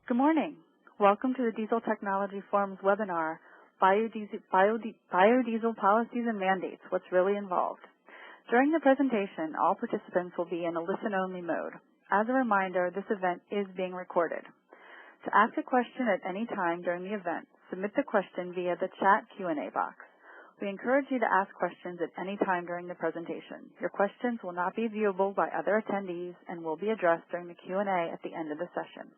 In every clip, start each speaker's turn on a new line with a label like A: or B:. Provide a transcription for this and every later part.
A: Good morning. Welcome to the Diesel Technology Forum's webinar, Biodiesel Policies and Mandates, What's Really Involved. During the presentation, all participants will be in a listen-only mode. As a reminder, this event is being recorded. To ask a question at any time during the event, submit the question via the chat Q&A box. We encourage you to ask questions at any time during the presentation. Your questions will not be viewable by other attendees and will be addressed during the Q&A at the end of the session.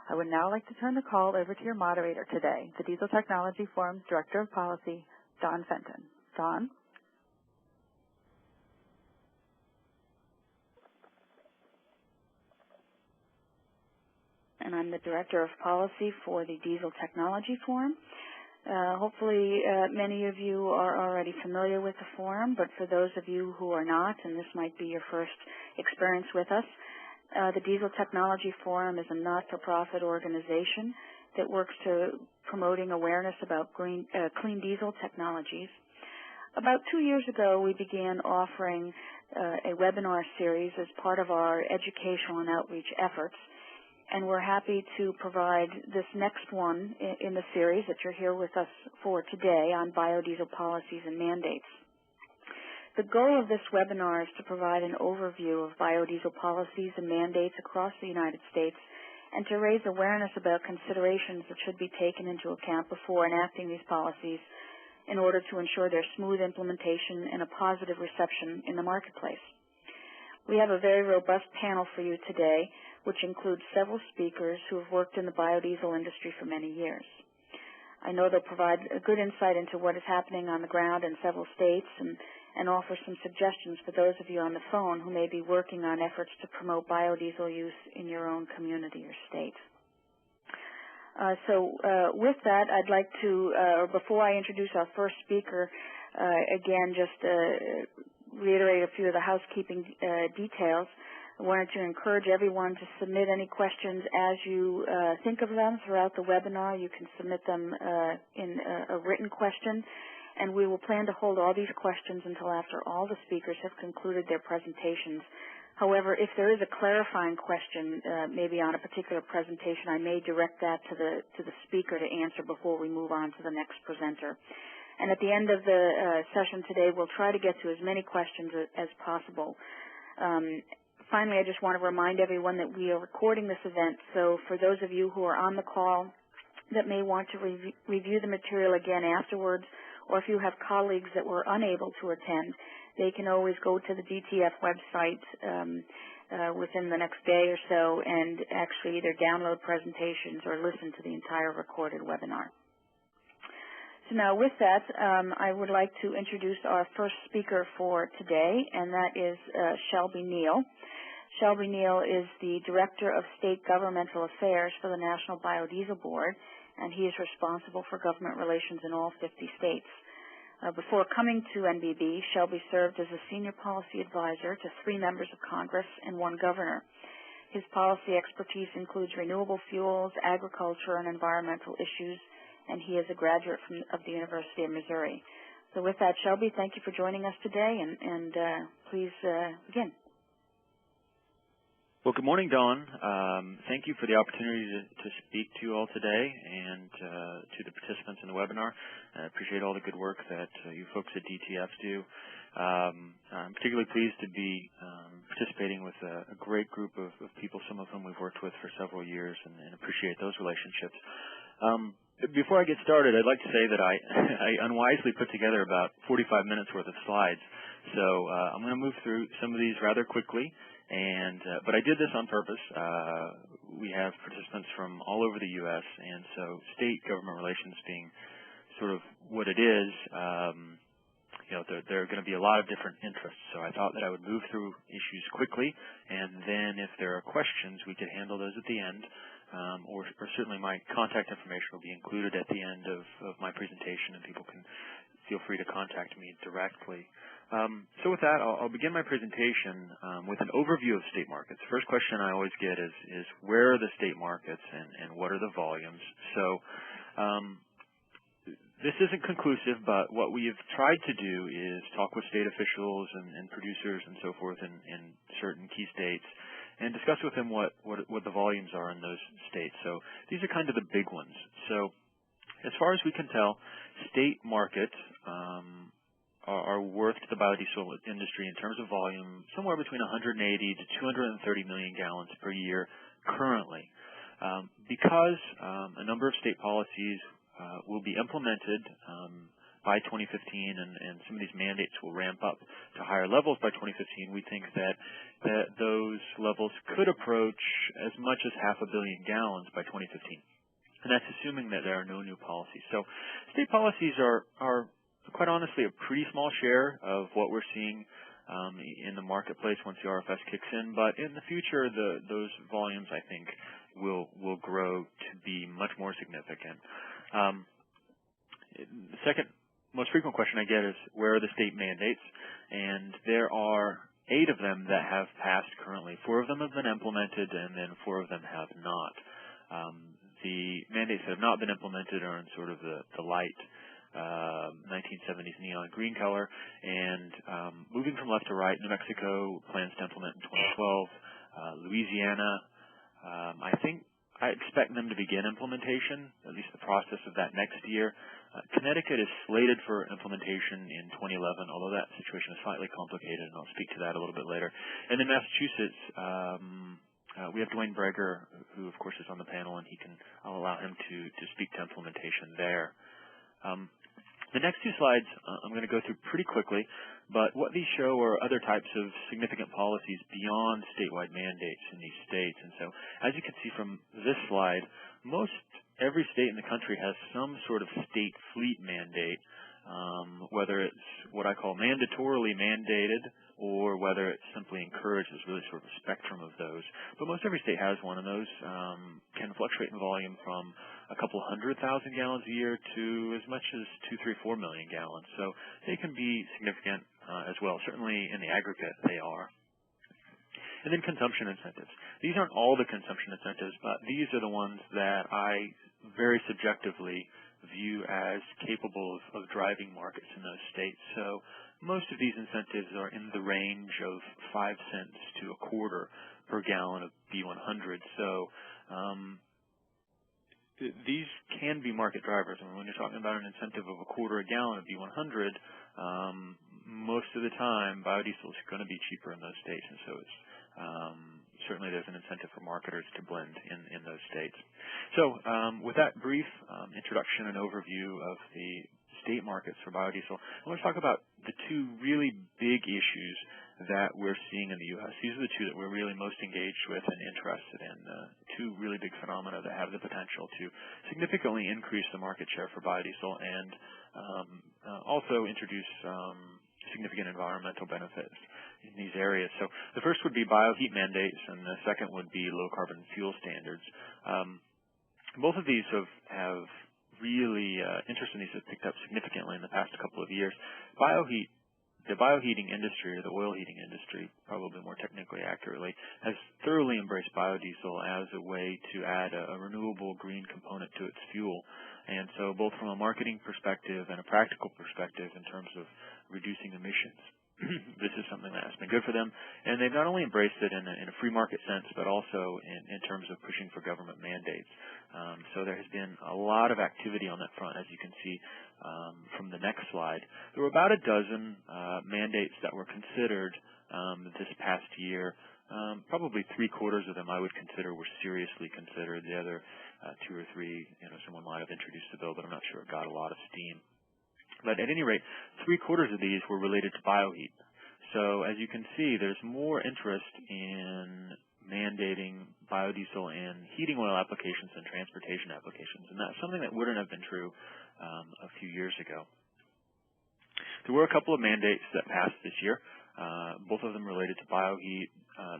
A: I would now like to turn the call over to your moderator today, the Diesel Technology Forum's Director of Policy, Don Fenton. Don? And I'm the Director of Policy for the Diesel Technology Forum. Hopefully many of you are already familiar with the forum, but for those of you who are not, and this might be your first experience with us, the Diesel Technology Forum is a not-for-profit organization that works to promoting awareness about clean diesel technologies. About 2 years ago, we began offering a webinar series as part of our educational and outreach efforts, and we're happy to provide this next one in the series that you're here with us for today on biodiesel policies and mandates. The goal of this webinar is to provide an overview of biodiesel policies and mandates across the United States and to raise awareness about considerations that should be taken into account before enacting these policies in order to ensure their smooth implementation and a positive reception in the marketplace. We have a very robust panel for you today, which includes several speakers who have worked in the biodiesel industry for many years. I know they'll provide a good insight into what is happening on the ground in several states and offer some suggestions for those of you on the phone who may be working on efforts to promote biodiesel use in your own community or state. With that, I'd like to, or before I introduce our first speaker, again, just reiterate a few of the housekeeping details. I wanted to encourage everyone to submit any questions as you think of them throughout the webinar. You can submit them in a written question, and we will plan to hold all these questions until after all the speakers have concluded their presentations. However, if there is a clarifying question, maybe on a particular presentation, I may direct that to the speaker to answer before we move on to the next presenter. And at the end of the session today, we'll try to get to as many questions as possible. Finally, I just want to remind everyone that we are recording this event, so for those of you who are on the call that may want to review the material again afterwards, or if you have colleagues that were unable to attend, they can always go to the DTF website within the next day or so and actually either download presentations or listen to the entire recorded webinar. So now with that, I would like to introduce our first speaker for today, and that is Shelby Neal. Shelby Neal is the Director of State Governmental Affairs for the National Biodiesel Board, and he is responsible for government relations in all 50 states. Before coming to NBB, Shelby served as a senior policy advisor to 3 members of Congress and 1 governor. His policy expertise includes renewable fuels, agriculture, and environmental issues, and he is a graduate of the University of Missouri. So with that, Shelby, thank you for joining us today, and please begin.
B: Well, good morning, Dawn. Thank you for the opportunity to speak to you all today and to the participants in the webinar. I appreciate all the good work that you folks at DTF do. I'm particularly pleased to be participating with a great group of people, some of whom we've worked with for several years, and appreciate those relationships. Before I get started, I'd like to say that I unwisely put together about 45 minutes worth of slides, so I'm going to move through some of these rather quickly. But I did this on purpose. We have participants from all over the U.S., and so state government relations being sort of what it is, there are going to be a lot of different interests. So I thought that I would move through issues quickly, and then if there are questions, we could handle those at the end, or certainly my contact information will be included at the end of my presentation, and people can feel free to contact me directly. So with that, I'll begin my presentation with an overview of state markets. First question I always get is where are the state markets and what are the volumes? So this isn't conclusive, but what we have tried to do is talk with state officials and producers and so forth in certain key states and discuss with him what the volumes are in those states. So these are kind of the big ones. So as far as we can tell, state markets are worth to the biodiesel industry in terms of volume somewhere between 180 to 230 million gallons per year currently. Because a number of state policies will be implemented by 2015 and some of these mandates will ramp up to higher levels by 2015, we think that those levels could approach as much as 500 million gallons by 2015. And that's assuming that there are no new policies. So state policies are quite honestly a pretty small share of what we're seeing in the marketplace once the RFS kicks in. But in the future, those volumes, I think, will grow to be much more significant. The second most frequent question I get is, where are the state mandates? And there are 8 of them that have passed currently. 4 of them have been implemented, and then 4 of them have not. The mandates that have not been implemented are in sort of the light 1970s neon green color. And moving from left to right, New Mexico plans to implement in 2012. Louisiana, I expect them to begin implementation, at least the process of that next year. Connecticut is slated for implementation in 2011, although that situation is slightly complicated, and I'll speak to that a little bit later. And in Massachusetts, we have Dwayne Breger, who of course is on the panel, and I'll allow him to speak to implementation there. The next 2 slides I'm going to go through pretty quickly, but what these show are other types of significant policies beyond statewide mandates in these states. And so, as you can see from this slide, most every state in the country has some sort of state fleet mandate, whether it's what I call mandatorily mandated or whether it's simply encouraged. There's really sort of a spectrum of those. But most every state has one, and those can fluctuate in volume from a couple 100,000 gallons a year to as much as 2, 3, 4 million gallons. So they can be significant as well. Certainly in the aggregate they are. And then consumption incentives. These aren't all the consumption incentives, but these are the ones that I very subjectively view as capable of driving markets in those states. So most of these incentives are in the range of 5 cents to a quarter per gallon of B100. So these can be market drivers. I mean, when you're talking about an incentive of a quarter a gallon of B100, most of the time biodiesel is going to be cheaper in those states, and so it's certainly there's an incentive for marketers to blend in those states. So with that brief introduction and overview of the state markets for biodiesel, I want to talk about the 2 really big issues that we're seeing in the U.S. These are the 2 that we're really most engaged with and interested in, 2 really big phenomena that have the potential to significantly increase the market share for biodiesel and also introduce significant environmental benefits in these areas. So the first would be bioheat mandates, and the second would be low carbon fuel standards. Both of these have really interest in these have picked up significantly in the past couple of years. The bioheating industry, or the oil heating industry, probably more technically accurately, has thoroughly embraced biodiesel as a way to add a renewable green component to its fuel. And so both from a marketing perspective and a practical perspective in terms of reducing emissions, this is something that has been good for them. And they've not only embraced it in a free market sense, but also in terms of pushing for government mandates. So there has been a lot of activity on that front, as you can see from the next slide. There were about a dozen mandates that were considered this past year. Probably 3/4 of them I would consider were seriously considered. The other 2 or 3, someone might have introduced the bill, but I'm not sure it got a lot of steam. But at any rate, 3/4 of these were related to bioheat. So as you can see, there's more interest in mandating biodiesel in heating oil applications and transportation applications, and that's something that wouldn't have been true a few years ago. There were a couple of mandates that passed this year, both of them related to bioheat.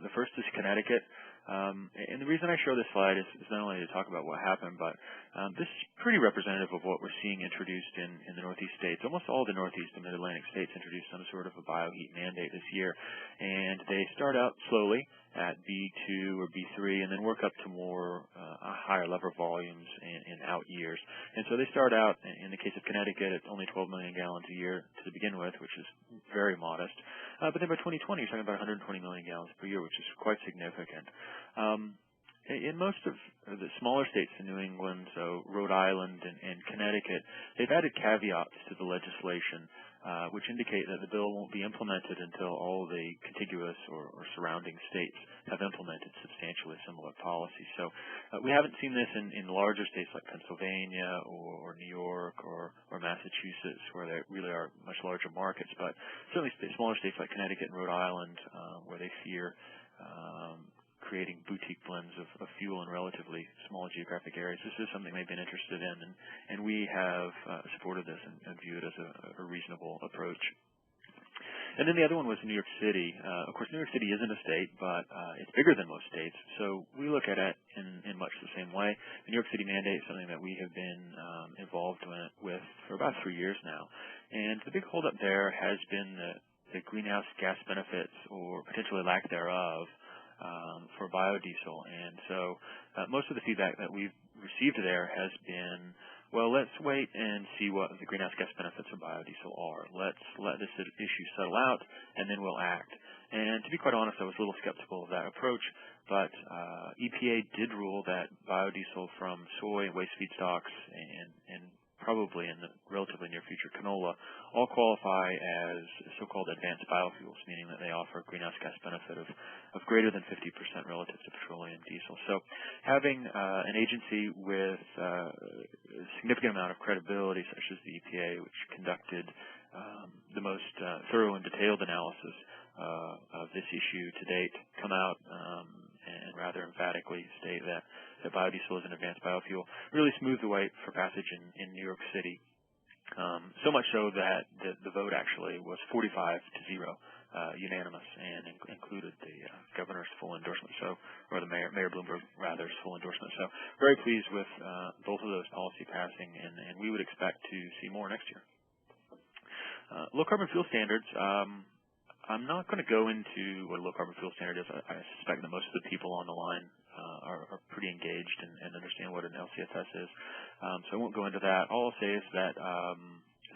B: The first is Connecticut. And the reason I show this slide is not only to talk about what happened, but this is pretty representative of what we're seeing introduced in the Northeast states. Almost all the Northeast and Mid-Atlantic states introduced some sort of a bioheat mandate this year. And they start out slowly, at B2 or B3, and then work up to more higher level volumes in out years. And so they start out, in the case of Connecticut, at only 12 million gallons a year to begin with, which is very modest. But then by 2020, you're talking about 120 million gallons per year, which is quite significant. In most of the smaller states in New England, so Rhode Island and Connecticut, they've added caveats to the legislation which indicate that the bill won't be implemented until all the contiguous or surrounding states have implemented substantially similar policies. So we haven't seen this in larger states like Pennsylvania or New York or Massachusetts, where there really are much larger markets, but certainly smaller states like Connecticut and Rhode Island, where they fear creating boutique blends of fuel in relatively small geographic areas. This is something they've been interested in, and we have supported this and view it as a reasonable approach. And then the other one was New York City. Of course, New York City isn't a state, but it's bigger than most states, so we look at it in much the same way. The New York City mandate is something that we have been involved with for about 3 years now. And the big holdup there has been the greenhouse gas benefits, or potentially lack thereof, for biodiesel. And so most of the feedback that we've received there has been, well, let's wait and see what the greenhouse gas benefits of biodiesel are. Let's let this issue settle out, and then we'll act. And to be quite honest, I was a little skeptical of that approach, but EPA did rule that biodiesel from soy and waste feedstocks and probably in the relatively near future canola, all qualify as so-called advanced biofuels, meaning that they offer a greenhouse gas benefit of greater than 50% relative to petroleum diesel. So having an agency with a significant amount of credibility, such as the EPA, which conducted the most thorough and detailed analysis of this issue to date, come out and rather emphatically state that biodiesel is an advanced biofuel, really smoothed the way for passage in New York City. So much so that the vote actually was 45-0, unanimous, and included the governor's full endorsement, or the Mayor Bloomberg rather's full endorsement. So very pleased with both of those policy passing, and we would expect to see more next year. Low carbon fuel standards. I'm not going to go into what a low carbon fuel standard is. I suspect that most of the people on the line are pretty engaged and understand what an LCFS is. So I won't go into that. All I'll say is that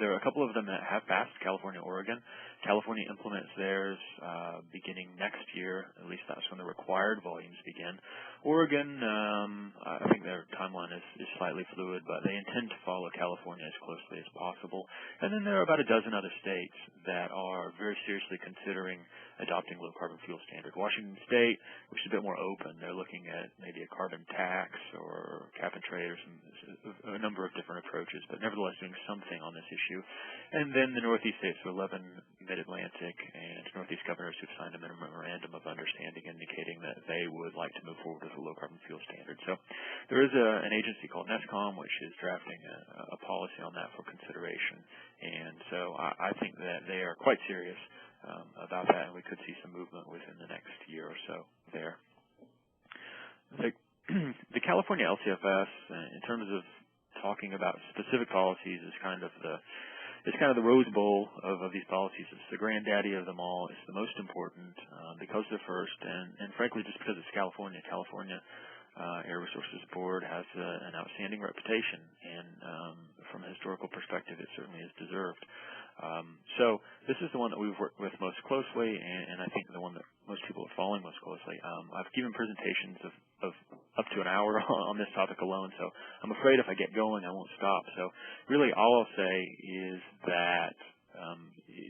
B: there are a couple of them that have passed, California, Oregon. California implements theirs beginning next year. At least that's when the required volumes begin. Oregon, I think their timeline is slightly fluid, but they intend to follow California as closely as possible. And then there are about a dozen other states that are very seriously considering adopting low carbon fuel standard. Washington State, which is a bit more open, they're looking at maybe a carbon tax or cap and trade or a number of different approaches, but nevertheless doing something on this issue. And then the Northeast states, so 11 Mid-Atlantic and Northeast governors who've signed a memorandum of understanding indicating that they would like to move forward with a low carbon fuel standard. So there is an agency called NESCOM which is drafting a policy on that for consideration. And so I think that they are quite serious about that, and we could see some movement within the next year or so there. The California LCFS, in terms of talking about specific policies, is kind of the Rose Bowl of these policies. It's the granddaddy of them all. It's the most important because they're first, and frankly, just because it's California. California Air Resources Board has an outstanding reputation, and from a historical perspective, it certainly is deserved. So this is the one that we've worked with most closely, and I think the one that most people are following most closely. I've given presentations of up to an hour on this topic alone, so I'm afraid if I get going, I won't stop. So really all I'll say is that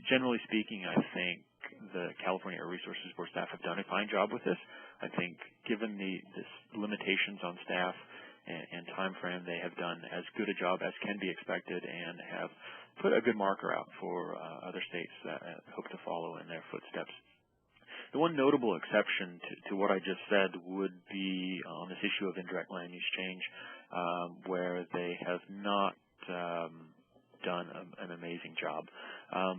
B: generally speaking, I think the California Air Resources Board staff have done a fine job with this. I think given the limitations on staff and time frame, they have done as good a job as can be expected and have put a good marker out for other states that hope to follow in their footsteps. The one notable exception to what I just said would be on this issue of indirect land use change, where they have not done an amazing job.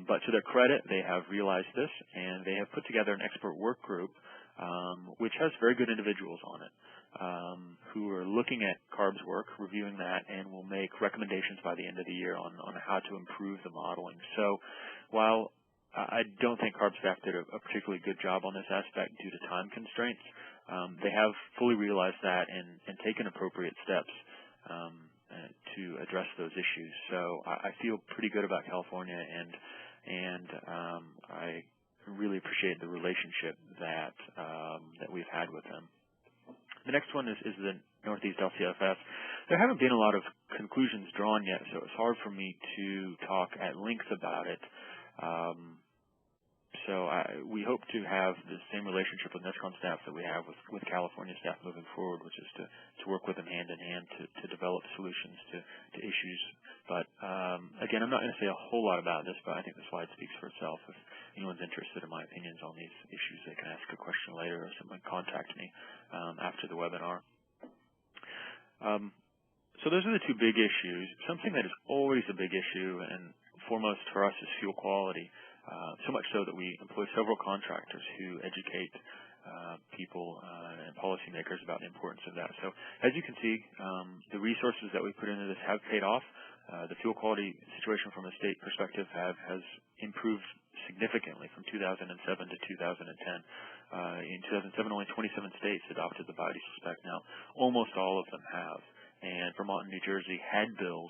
B: But to their credit, they have realized this, and they have put together an expert work group which has very good individuals on it who are looking at CARB's work, reviewing that, and will make recommendations by the end of the year on how to improve the modeling. So while I don't think CARB staff did a particularly good job on this aspect due to time constraints. They have fully realized that and taken appropriate steps to address those issues. So I feel pretty good about California, and I really appreciate the relationship that we've had with them. The next one is the Northeast LCFS. There haven't been a lot of conclusions drawn yet, so it's hard for me to talk at length about it. So we hope to have the same relationship with NESCON staff that we have with California staff moving forward, which is to work with them hand in hand to develop solutions to issues. But again, I'm not going to say a whole lot about this, but I think the slide speaks for itself. If anyone's interested in my opinions on these issues, they can ask a question later or someone contact me after the webinar. So those are the two big issues. Something that is always a big issue and foremost for us is fuel quality. So much so that we employ several contractors who educate people and policymakers about the importance of that. So as you can see, the resources that we put into this have paid off. The fuel quality situation from a state perspective has improved significantly from 2007 to 2010. In 2007, only 27 states adopted the biodiesel spec. Now, almost all of them have. And Vermont and New Jersey had bills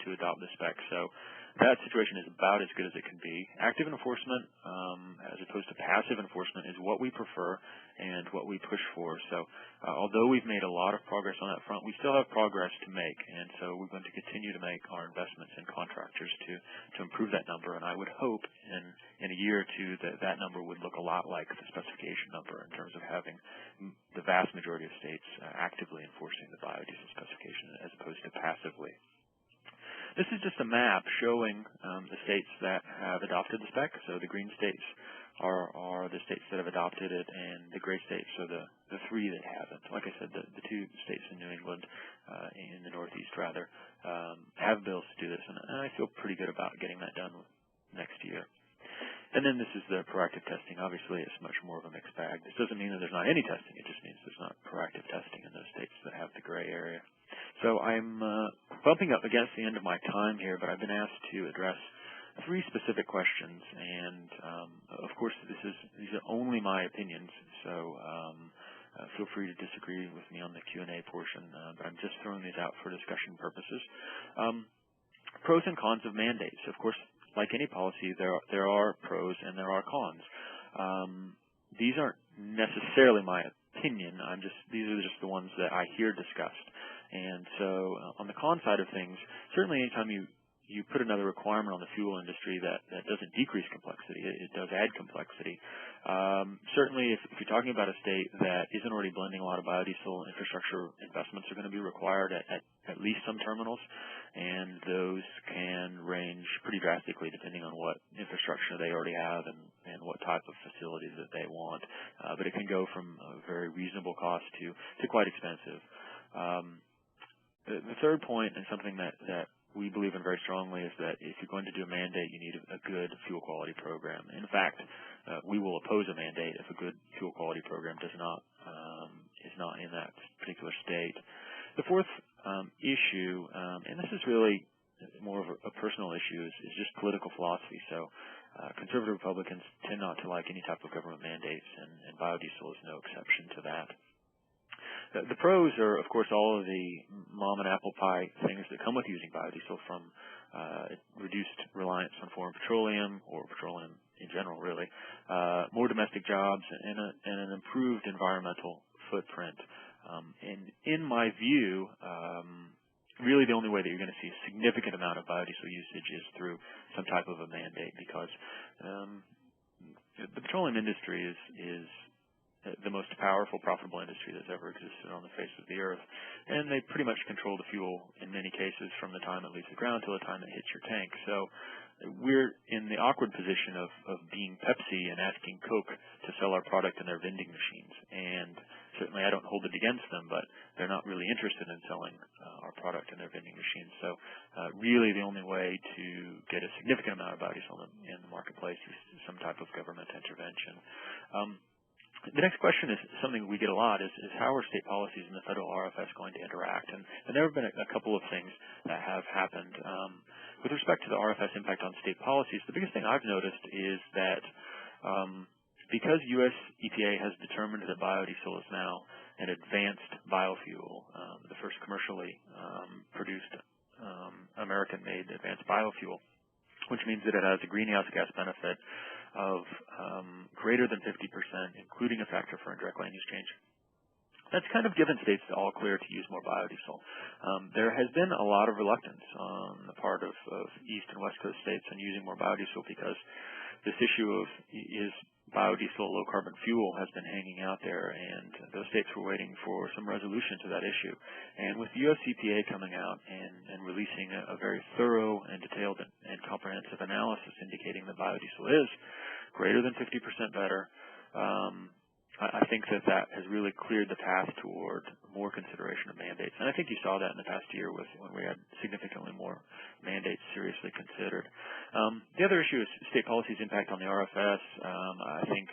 B: to adopt the spec. So that situation is about as good as it can be. Active enforcement, as opposed to passive enforcement, is what we prefer and what we push for. So although we've made a lot of progress on that front, we still have progress to make. And so we're going to continue to make our investments in contractors to improve that number. And I would hope in a year or two that number would look a lot like the specification number in terms of having the vast majority of states actively enforcing the biodiesel specification as opposed to passively. This is just a map showing the states that have adopted the spec. So the green states are the states that have adopted it, and the gray states are the three that haven't. Like I said, the two states in New England, in the Northeast rather, have bills to do this, and I feel pretty good about getting that done next year. And then this is the proactive testing. Obviously, it's much more of a mixed bag. This doesn't mean that there's not any testing. It just means there's not proactive testing in those states that have the gray area. So I'm bumping up against the end of my time here, but I've been asked to address three specific questions. And, of course, these are only my opinions, so feel free to disagree with me on the Q&A portion, but I'm just throwing these out for discussion purposes. Pros and cons of mandates. Of course, like any policy, there are pros and there are cons. These aren't necessarily my opinion. These are just the ones that I hear discussed. And so on the con side of things, certainly anytime you put another requirement on the fuel industry that doesn't decrease complexity, it does add complexity. Certainly if you're talking about a state that isn't already blending a lot of biodiesel, infrastructure investments are going to be required at least some terminals, and those can range pretty drastically depending on what infrastructure they already have and what type of facilities that they want. But it can go from a very reasonable cost to quite expensive. The third point, and something that we believe in very strongly, is that if you're going to do a mandate, you need a good fuel quality program. In fact, we will oppose a mandate if a good fuel quality program is not in that particular state. The fourth issue, and this is really more of a personal issue, is just political philosophy. So conservative Republicans tend not to like any type of government mandates, and biodiesel is no exception to that. The pros are, of course, all of the mom and apple pie things that come with using biodiesel, from reduced reliance on foreign petroleum, or petroleum in general, really, more domestic jobs, and an improved environmental footprint. And in my view, really the only way that you're going to see a significant amount of biodiesel usage is through some type of a mandate, because the petroleum industry is the most powerful, profitable industry that's ever existed on the face of the earth. And they pretty much control the fuel in many cases from the time it leaves the ground till the time it hits your tank. So we're in the awkward position of being Pepsi and asking Coke to sell our product in their vending machines. And certainly I don't hold it against them, but they're not really interested in selling our product in their vending machines. So really the only way to get a significant amount of biodiesel in the marketplace is some type of government intervention. The next question is something we get a lot, is how are state policies and the federal RFS going to interact? And there have been a couple of things that have happened. With respect to the RFS impact on state policies, the biggest thing I've noticed is that because U.S. EPA has determined that biodiesel is now an advanced biofuel, the first commercially produced American-made advanced biofuel, which means that it has a greenhouse gas benefit of greater than 50%, including a factor for indirect land use change. That's kind of given states the all clear to use more biodiesel. There has been a lot of reluctance on the part of East and West Coast states on using more biodiesel because this issue of is biodiesel a low-carbon fuel has been hanging out there, and those states were waiting for some resolution to that issue. And with the U.S. EPA coming out and releasing a very thorough and detailed and comprehensive analysis indicating that biodiesel is greater than 50% better, I think that has really cleared the path toward more consideration of mandates. And I think you saw that in the past year when we had significantly more mandates seriously considered. The other issue is state policy's impact on the RFS. I think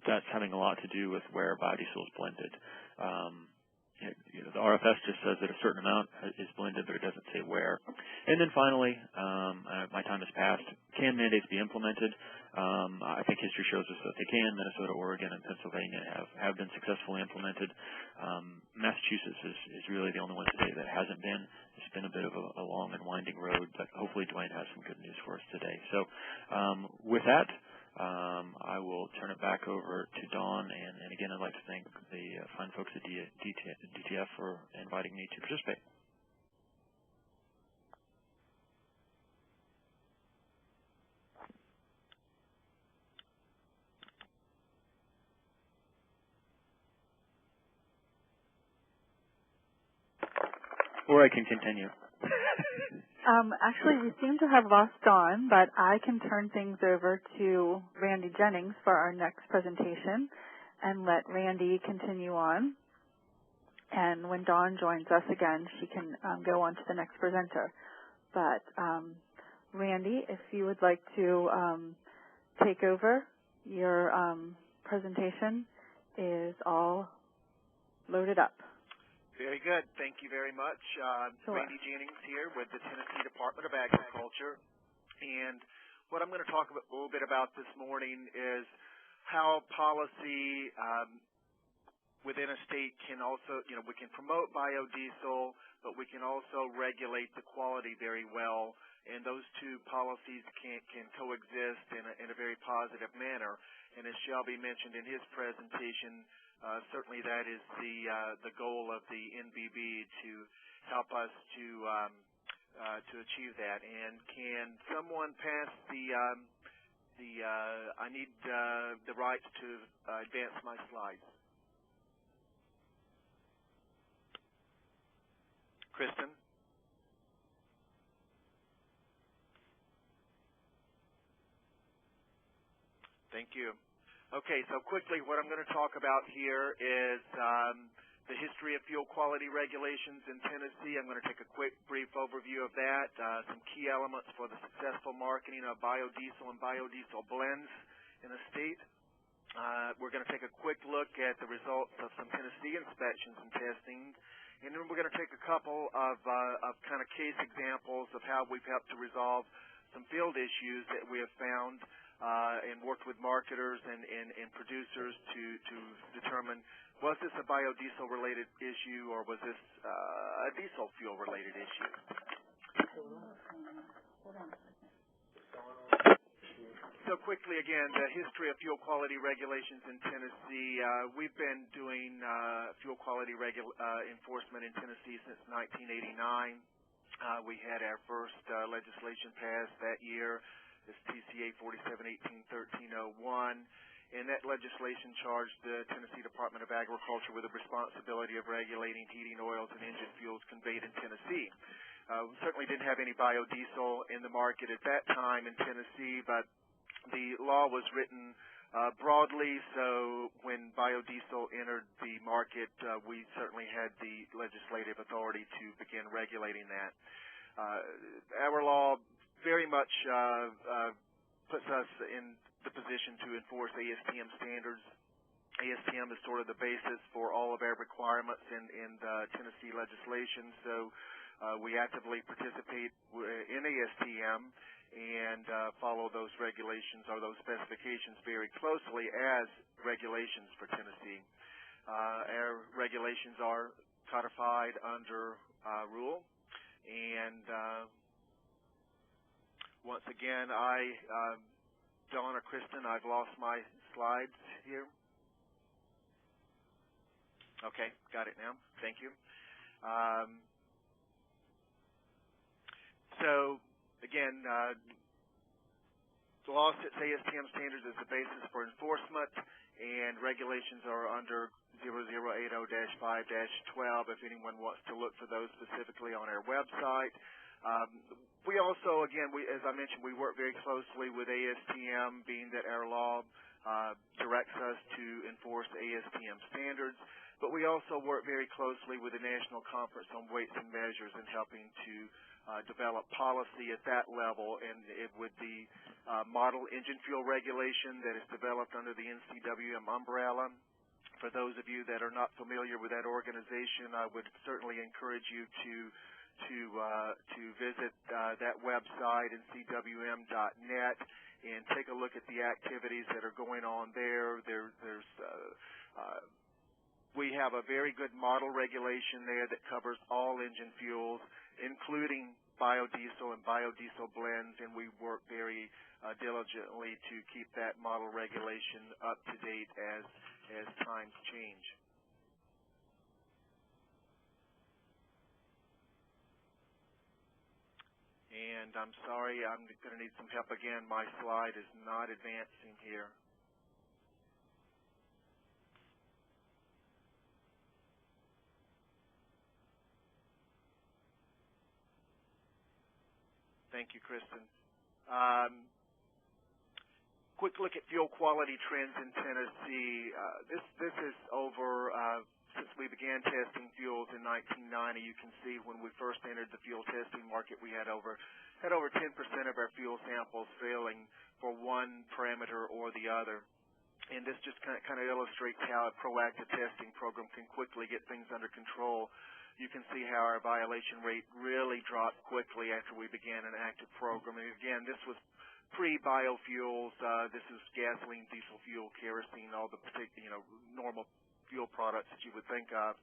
B: that's having a lot to do with where biodiesel is blended. The RFS just says that a certain amount is blended, but it doesn't say where. And then finally, my time has passed. Can mandates be implemented? I think history shows us that they can. Minnesota, Oregon, and Pennsylvania have been successfully implemented. Massachusetts is really the only one today that hasn't been. It's been a bit of a long and winding road, but hopefully Dwayne has some good news for us today. So with that, I will turn it back over to Dawn, and again, I'd like to thank the fine folks at DTF for inviting me to participate. Or I can continue.
C: Actually, we seem to have lost Dawn, but I can turn things over to Randy Jennings for our next presentation and let Randy continue on. And when Dawn joins us again, she can go on to the next presenter. But Randy, if you would like to take over, your presentation is all loaded up.
D: Very good. Thank you very much.
C: Sure.
D: Randy Jennings here with the Tennessee Department of Agriculture. And what I'm going to talk a little bit about this morning is how policy within a state can also, we can promote biodiesel, but we can also regulate the quality very well. And those two policies can coexist in a very positive manner. And as Shelby mentioned in his presentation, certainly that is the goal of the NBB, to help us to achieve that. And can someone pass I need the rights to advance my slides. Kristen? Thank you. Okay, so quickly what I'm going to talk about here is the history of fuel quality regulations in Tennessee. I'm going to take a quick, brief overview of that, some key elements for the successful marketing of biodiesel and biodiesel blends in the state. We're going to take a quick look at the results of some Tennessee inspections and testing. And then we're going to take a couple of kind of case examples of how we've helped to resolve some field issues that we have found and worked with marketers and producers to determine, was this a biodiesel-related issue or was this a diesel fuel-related issue? So quickly, again, the history of fuel quality regulations in Tennessee. We've been doing fuel quality enforcement in Tennessee since 1989. We had our first legislation passed that year. This TCA 4718-1301, and that legislation charged the Tennessee Department of Agriculture with the responsibility of regulating heating oils and engine fuels conveyed in Tennessee. We certainly didn't have any biodiesel in the market at that time in Tennessee, but the law was written broadly, so when biodiesel entered the market, we certainly had the legislative authority to begin regulating that. Our law very much puts us in the position to enforce ASTM standards. ASTM is sort of the basis for all of our requirements in the Tennessee legislation, so we actively participate in ASTM and follow those regulations or those specifications very closely as regulations for Tennessee. Our regulations are codified under rule, and once again, Dawn or Kristen, I've lost my slides here. Okay, got it now. Thank you. So, again, the law sets ASTM standards as the basis for enforcement, and regulations are under 0080-5-12 if anyone wants to look for those specifically on our website. We also, again, as I mentioned, we work very closely with ASTM, being that our law directs us to enforce ASTM standards. But we also work very closely with the National Conference on Weights and Measures in helping to develop policy at that level. And with the model engine fuel regulation that is developed under the NCWM umbrella, for those of you that are not familiar with that organization, I would certainly encourage you to visit that website, ncwm.net, and take a look at the activities that are going on there. We have a very good model regulation there that covers all engine fuels, including biodiesel and biodiesel blends, and we work very diligently to keep that model regulation up to date as times change. And I'm sorry, I'm going to need some help again. My slide is not advancing here. Thank you, Kristen. Quick look at fuel quality trends in Tennessee. This is over since we began testing fuels in 1990. You can see when we first entered the fuel testing market, we had over 10% of our fuel samples failing for one parameter or the other. And this just kind of illustrates how a proactive testing program can quickly get things under control. You can see how our violation rate really dropped quickly after we began an active program. And again, this was pre-biofuels. This is gasoline, diesel fuel, kerosene, all the particular, normal fuel products that you would think of.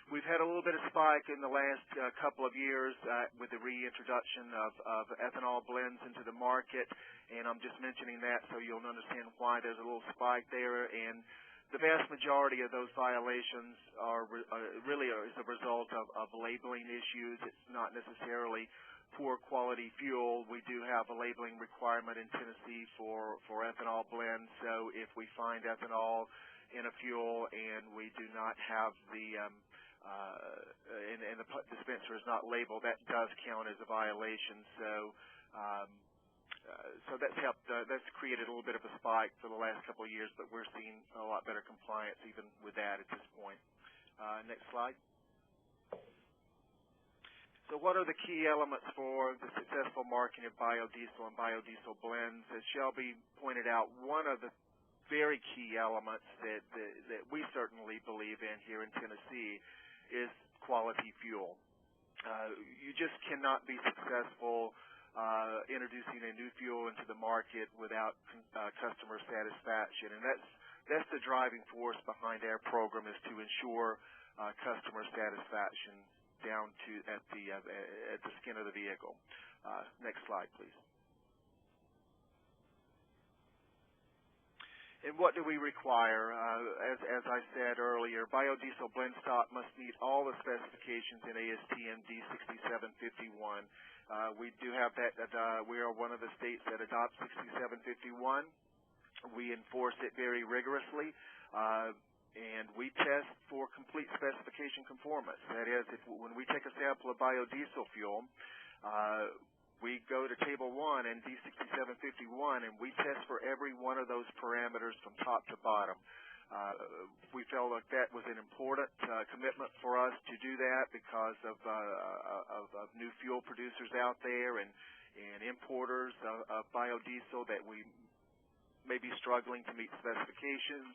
D: We've had a little bit of spike in the last couple of years with the reintroduction of ethanol blends into the market, and I'm just mentioning that so you'll understand why there's a little spike there. And the vast majority of those violations are really as a result of labeling issues. It's not necessarily poor quality fuel. We do have a labeling requirement in Tennessee for ethanol blends, so if we find ethanol in a fuel and we do not have the and the dispenser is not labeled, that does count as a violation. So that's helped. That's created a little bit of a spike for the last couple of years, but we're seeing a lot better compliance even with that at this point. Next slide. So what are the key elements for the successful marketing of biodiesel and biodiesel blends? As Shelby pointed out, one of the very key elements that we certainly believe in here in Tennessee is quality fuel. You just cannot be successful introducing a new fuel into the market without customer satisfaction, and that's the driving force behind our program, is to ensure customer satisfaction down to at the skin of the vehicle. Next slide, please. And what do we require? As I said earlier, biodiesel blend stock must meet all the specifications in ASTM D6751. We do have that. We are one of the states that adopts 6751. We enforce it very rigorously, and we test for complete specification conformance. That is, when we take a sample of biodiesel fuel, we go to Table 1 in D6751, and we test for every one of those parameters from top to bottom. We felt like that was an important commitment for us to do that because of new fuel producers out there and importers of biodiesel, that we maybe struggling to meet specifications.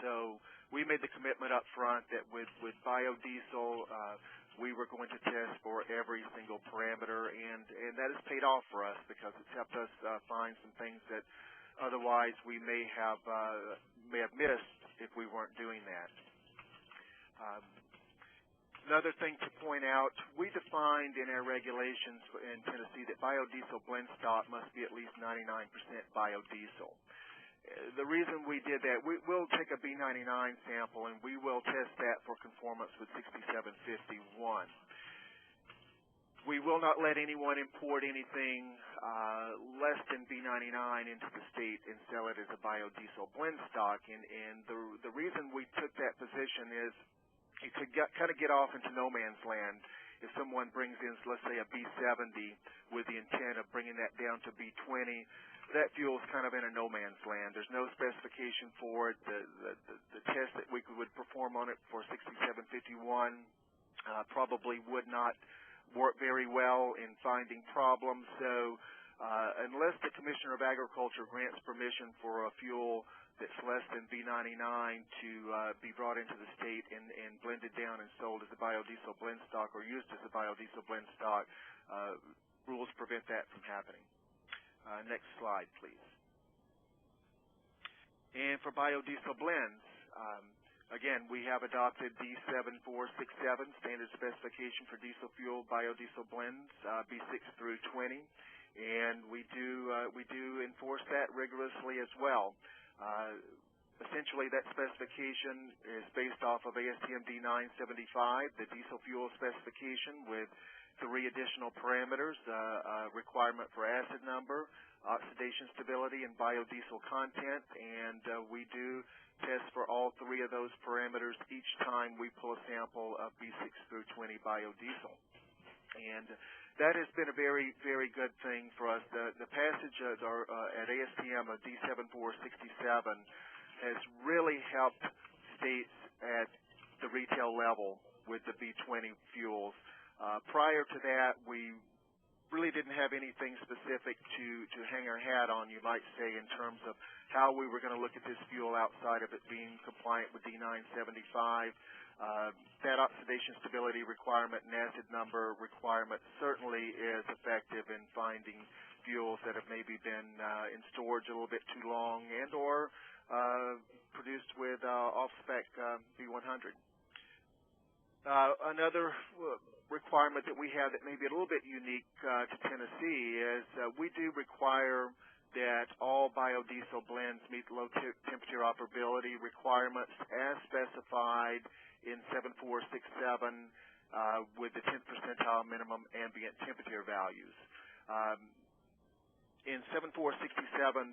D: So we made the commitment up front that with biodiesel, we were going to test for every single parameter, and that has paid off for us because it's helped us find some things that otherwise we may have missed if we weren't doing that. Another thing to point out, we defined in our regulations in Tennessee that biodiesel blend stock must be at least 99% biodiesel. The reason we did that, we'll take a B99 sample and we will test that for conformance with 6751. We will not let anyone import anything less than B99 into the state and sell it as a biodiesel blend stock. And the reason we took that position is it could kind of get off into no man's land if someone brings in, let's say, a B70 with the intent of bringing that down to B20. That fuel is kind of in a no man's land. There's no specification for it. The test that we would perform on it for 6751 probably would not work very well in finding problems. So unless the Commissioner of Agriculture grants permission for a fuel that's less than B99 to be brought into the state and blended down and sold as a biodiesel blend stock or used as a biodiesel blend stock, rules prevent that from happening. Next slide, please. And for biodiesel blends, again, we have adopted D7467, standard specification for diesel fuel biodiesel blends, B6 through 20, and we do enforce that rigorously as well. Essentially, that specification is based off of ASTM D975, the diesel fuel specification, with 3 additional parameters: requirement for acid number, oxidation stability, and biodiesel content. And we do test for all 3 of those parameters each time we pull a sample of B6 through 20 biodiesel. And that has been a very, very good thing for us. The passage at ASTM of D7467 has really helped states at the retail level with the B20 fuels. Prior to that, we really didn't have anything specific to hang our hat on, you might say, in terms of how we were going to look at this fuel outside of it being compliant with D975. That oxidation stability requirement and acid number requirement certainly is effective in finding fuels that have maybe been in storage a little bit too long and or produced with off-spec B100. Another requirement that we have that may be a little bit unique to Tennessee is we do require that all biodiesel blends meet low temperature operability requirements as specified in 7467 with the 10th percentile minimum ambient temperature values. In 7467,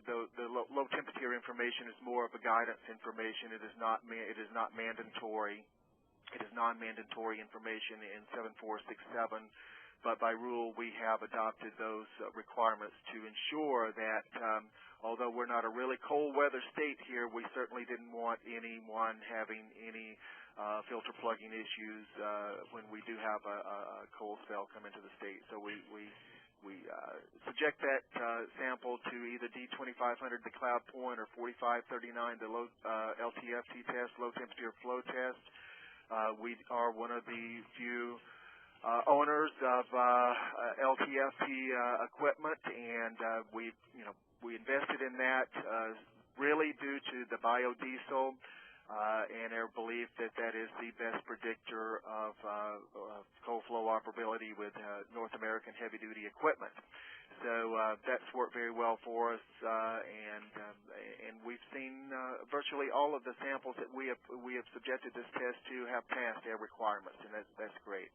D: the low temperature information is more of a guidance information. It is not mandatory. It is non-mandatory information in 7467, but by rule we have adopted those requirements to ensure that although we're not a really cold weather state here, we certainly didn't want anyone having any filter plugging issues when we do have a cold spell come into the state. So we subject that sample to either D2500, the cloud point, or 4539, the low LTFT test, low temperature flow test. We are one of the few owners of LTFT equipment, and we invested in that really due to the biodiesel and our belief that that is the best predictor of cold flow operability with North American heavy-duty equipment. So that's worked very well for us, and we've seen virtually all of the samples that we have subjected this test to have passed their requirements, and that's great.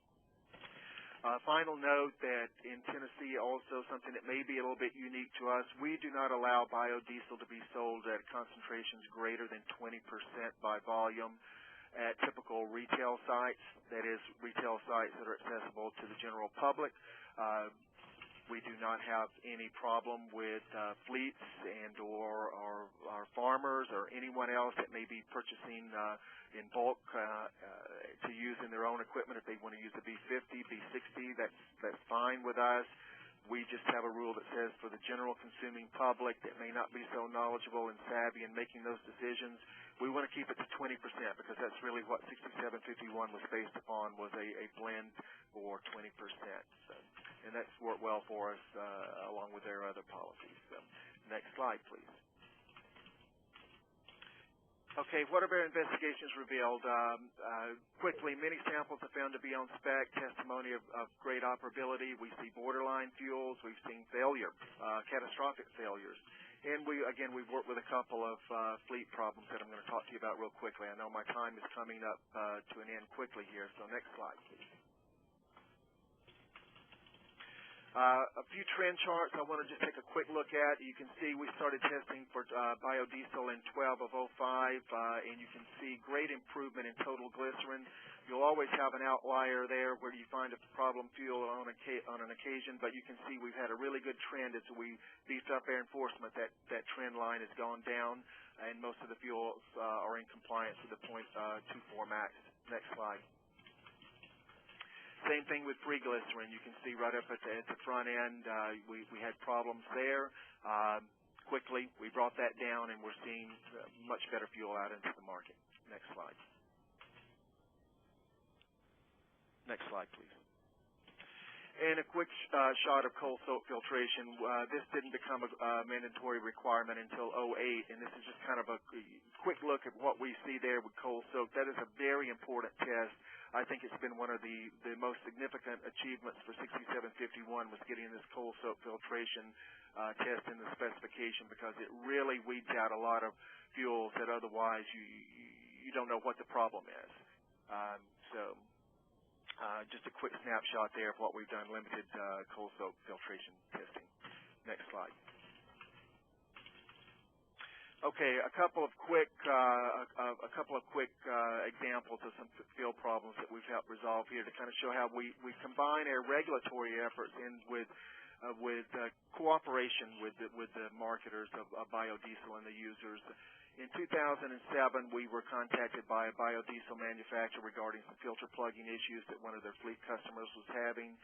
D: Final note that in Tennessee, also something that may be a little bit unique to us, we do not allow biodiesel to be sold at concentrations greater than 20% by volume at typical retail sites, that is, retail sites that are accessible to the general public. We do not have any problem with fleets and or our farmers or anyone else that may be purchasing in bulk to use in their own equipment. If they want to use the B50, B60, that's fine with us. We just have a rule that says for the general consuming public that may not be so knowledgeable and savvy in making those decisions, we want to keep it to 20% because that's really what 6751 was based upon, was a blend for 20%. So, and that's worked well for us along with their other policies. So, next slide, please. Okay, what have our investigations revealed? Quickly, many samples are found to be on spec, testimony of great operability. We see borderline fuels. We've seen failure, catastrophic failures. And we've worked with a couple of fleet problems that I'm going to talk to you about real quickly. I know my time is coming up to an end quickly here, so next slide, please. A few trend charts I want to just take a quick look at. You can see we started testing for biodiesel in 12 of 05, and you can see great improvement in total glycerin. You'll always have an outlier there where you find a problem fuel on an occasion, but you can see we've had a really good trend as we beefed up our enforcement. That trend line has gone down, and most of the fuels are in compliance with the .24 max. Next slide. Same thing with free glycerin. You can see right up at the front end, we had problems there. Quickly, we brought that down, and we're seeing much better fuel out into the market. Next slide. Next slide, please. And a quick shot of coal soak filtration. This didn't become a mandatory requirement until 08, and this is just kind of a quick look at what we see there with coal soak. That is a very important test. I think it's been one of the most significant achievements for 6751 was getting this coal soak filtration test in the specification, because it really weeds out a lot of fuels that otherwise you don't know what the problem is. Just a quick snapshot there of what we've done, limited coal soak filtration testing. Next slide. Okay, a couple of quick examples of some field problems that we've helped resolve here to kind of show how we combine our regulatory efforts in with cooperation with the marketers of biodiesel and the users. In 2007, we were contacted by a biodiesel manufacturer regarding some filter plugging issues that one of their fleet customers was having.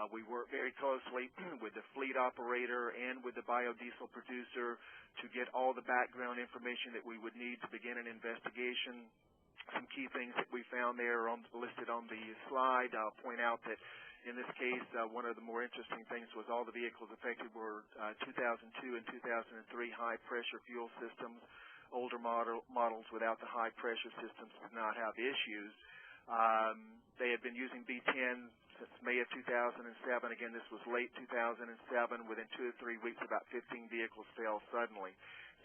D: We worked very closely with the fleet operator and with the biodiesel producer to get all the background information that we would need to begin an investigation. Some key things that we found there are listed on the slide. I'll point out that in this case, one of the more interesting things was all the vehicles affected were 2002 and 2003 high-pressure fuel systems. Older models without the high-pressure systems did not have issues. They had been using B10 since May of 2007. Again, this was late 2007. Within 2 or 3 weeks, about 15 vehicles failed suddenly.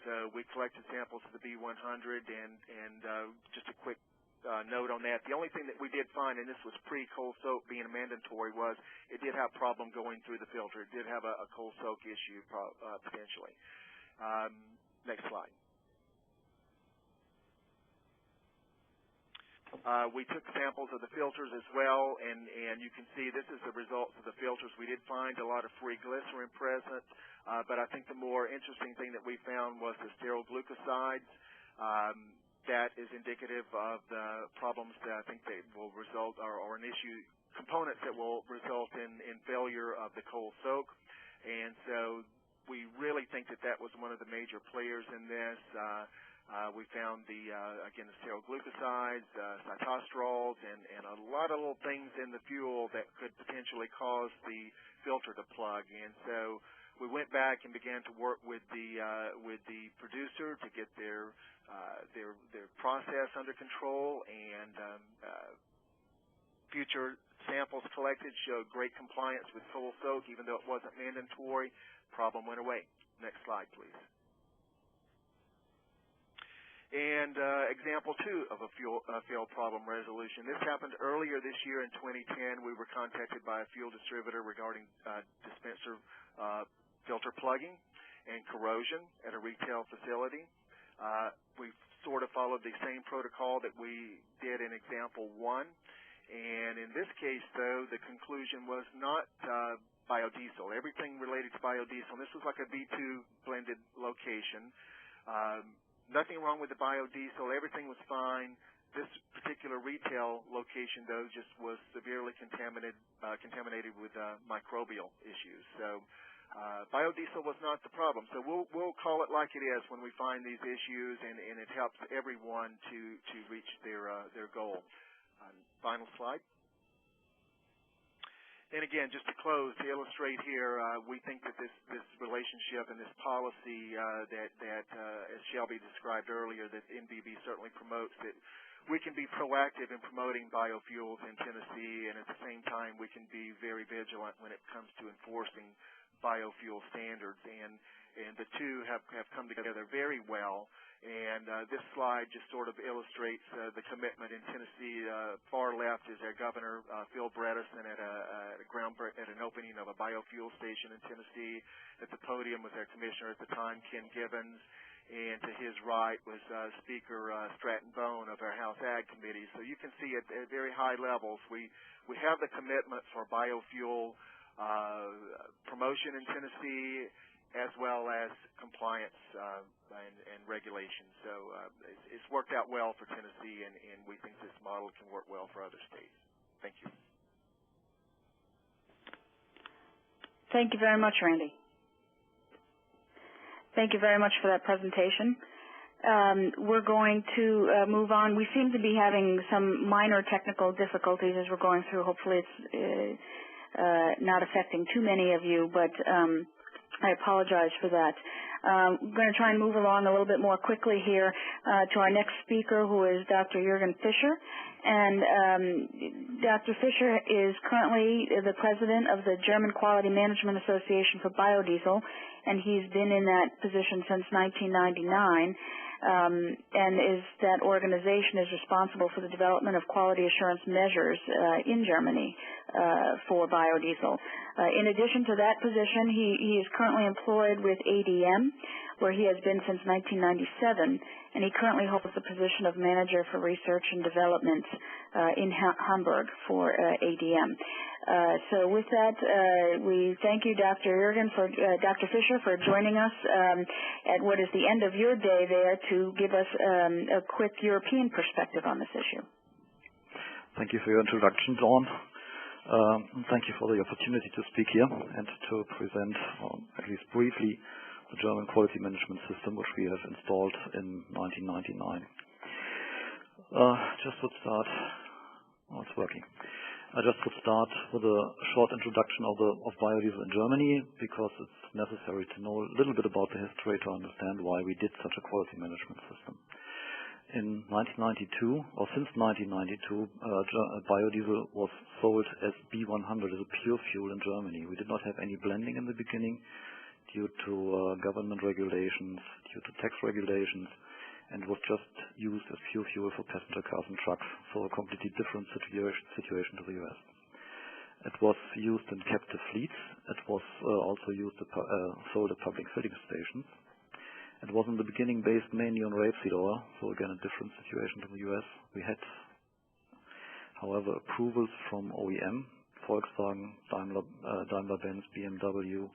D: So we collected samples of the B100, and just a quick note on that. The only thing that we did find, and this was pre-coal soak being mandatory, was it did have a problem going through the filter. It did have a coal soak issue potentially. Next slide. We took samples of the filters as well, and you can see this is the results of the filters. We did find a lot of free glycerin present, but I think the more interesting thing that we found was the sterile glucosides. That is indicative of the problems that I think they will result, or an issue, components that will result in failure of the coal soak. And so we really think that was one of the major players in this. We found again, the sterile glucosides, cytostrols, and a lot of little things in the fuel that could potentially cause the filter to plug. And so we went back and began to work with the producer to get their process under control, and future samples collected showed great compliance with coal soak, even though it wasn't mandatory. Problem went away. Next slide, please. And example 2 of a field problem resolution. This happened earlier this year in 2010. We were contacted by a fuel distributor regarding dispenser filter plugging and corrosion at a retail facility. We sort of followed the same protocol that we did in example 1. And in this case, though, the conclusion was not biodiesel. Everything related to biodiesel. This was like a B2 blended location. Nothing wrong with the biodiesel. Everything was fine. This particular retail location, though, just was severely contaminated with microbial issues. So biodiesel was not the problem. So we'll call it like it is when we find these issues, and it helps everyone to reach their goal. Final slide. And again, just to close, to illustrate here, we think that this relationship and this policy that as Shelby described earlier, that NBB certainly promotes, that we can be proactive in promoting biofuels in Tennessee, and at the same time we can be very vigilant when it comes to enforcing biofuel standards. And the two have come together very well. And this slide just sort of illustrates the commitment in Tennessee. Far left is our governor, Phil Bredesen, at an opening of a biofuel station in Tennessee. At the podium was our commissioner at the time, Ken Gibbons, and to his right was Speaker Stratton Bone of our House Ag Committee. So you can see at very high levels we have the commitment for biofuel promotion in Tennessee, as well as compliance and regulation. So it's worked out well for Tennessee, and we think this model can work well for other states. Thank you.
A: Thank you very much, Randy. Thank you very much for that presentation. We're going to move on. We seem to be having some minor technical difficulties as we're going through. Hopefully it's not affecting too many of you, but I apologize for that. I'm going to try and move along a little bit more quickly here to our next speaker, who is Dr. Jürgen Fischer. And Dr. Fischer is currently the president of the German Quality Management Association for Biodiesel, and he's been in that position since 1999. And that organization is responsible for the development of quality assurance measures in Germany for biodiesel. In addition to that position, he is currently employed with ADM, where he has been since 1997, and he currently holds the position of Manager for Research and Development in Hamburg for ADM. So with that, we thank you, Dr. Fischer, for joining us at what is the end of your day there to give us a quick European perspective on this issue.
E: Thank you for your introduction, Dawn. Thank you for the opportunity to speak here and to present, at least briefly, the German quality management system, which we have installed in 1999. Just to start, it's working. I just would start with a short introduction of biodiesel in Germany, because it's necessary to know a little bit about the history to understand why we did such a quality management system. In 1992, or since 1992, biodiesel was sold as B100, as a pure fuel in Germany. We did not have any blending in the beginning due to government regulations, due to tax regulations, and was just used as pure fuel for passenger cars and trucks, so a completely different situation to the US. It was used in captive fleets. It was also sold at public filling stations. It was in the beginning based mainly on rapeseed oil, so again a different situation to the US. We had, however, approvals from OEM, Volkswagen, Daimler-Benz, BMW,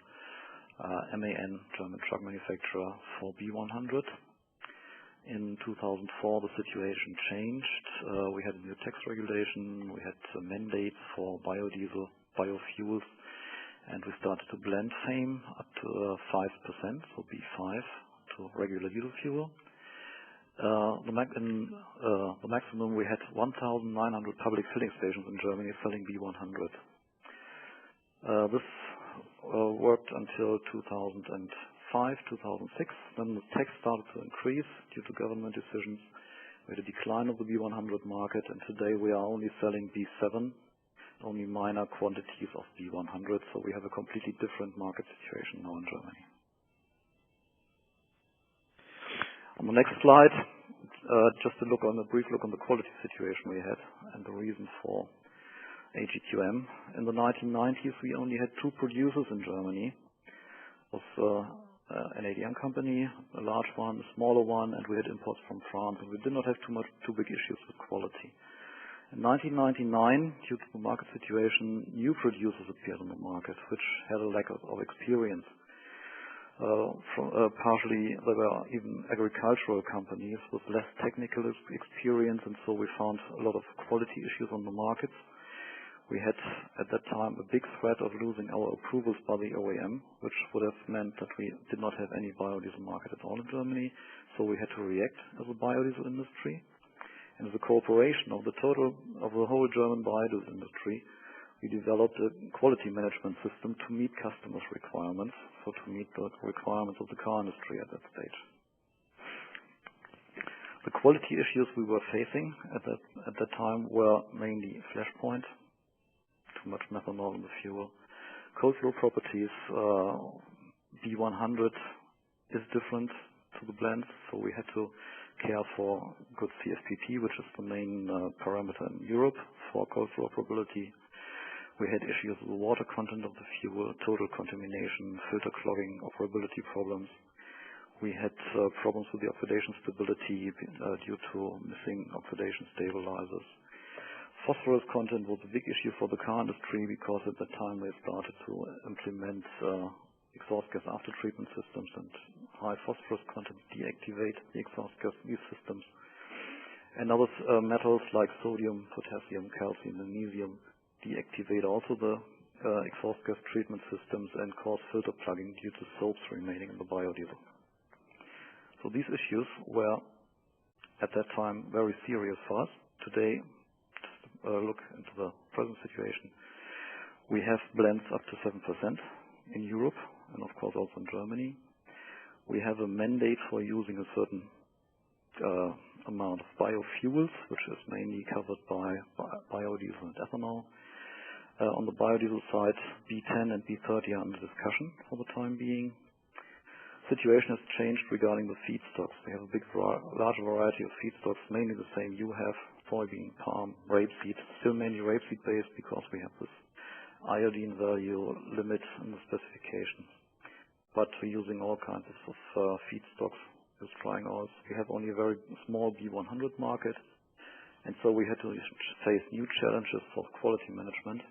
E: MAN, German truck manufacturer, for B100. In 2004, the situation changed. We had a new tax regulation. We had mandates for biodiesel, biofuels, and we started to blend FAME up to 5%, so B5, to regular diesel fuel. The maximum, we had 1,900 public filling stations in Germany selling B100. This worked until 2005, 2006. Then the tax started to increase due to government decisions. We had a decline of the B100 market, and today we are only selling B7, only minor quantities of B100, so we have a completely different market situation now in Germany. On the next slide, just a brief look on the quality situation we had and the reason for AGQM. In the 1990s, we only had two producers in Germany. It was an ADM company, a large one, a smaller one, and we had imports from France, and we did not have too big issues with quality. In 1999, due to the market situation, new producers appeared on the market, which had a lack of experience. Partially, there were even agricultural companies with less technical experience, and so we found a lot of quality issues on the markets. We had, at that time, a big threat of losing our approvals by the OEM, which would have meant that we did not have any biodiesel market at all in Germany, so we had to react as a biodiesel industry. And as a cooperation of the whole German biodiesel industry, we developed a quality management system to meet customers' requirements, so to meet the requirements of the car industry at that stage. The quality issues we were facing at that time were mainly flashpoint, too much methanol in the fuel, cold flow properties. B100 is different to the blends, so we had to care for good CFPP, which is the main parameter in Europe for cold flow probability. We had issues with the water content of the fuel, total contamination, filter clogging, operability problems. We had problems with the oxidation stability due to missing oxidation stabilizers. Phosphorus content was a big issue for the car industry because at that time they started to implement exhaust gas after treatment systems, and high phosphorus content deactivate the exhaust gas these systems. And other metals like sodium, potassium, calcium, magnesium deactivate also the exhaust gas treatment systems and cause filter plugging due to soaps remaining in the biodiesel. So these issues were at that time very serious for us. Today, look into the present situation. We have blends up to 7% in Europe and of course also in Germany. We have a mandate for using a certain amount of biofuels, which is mainly covered by biodiesel and ethanol. On the biodiesel side, B10 and B30 are under discussion for the time being. Situation has changed regarding the feedstocks. We have a large variety of feedstocks, mainly the same you have: soybean, palm, rapeseed, still mainly rapeseed based because we have this iodine value limit in the specifications. But we're using all kinds of feedstocks as drying oils. We have only a very small B100 market, and so we had to face new challenges for quality management,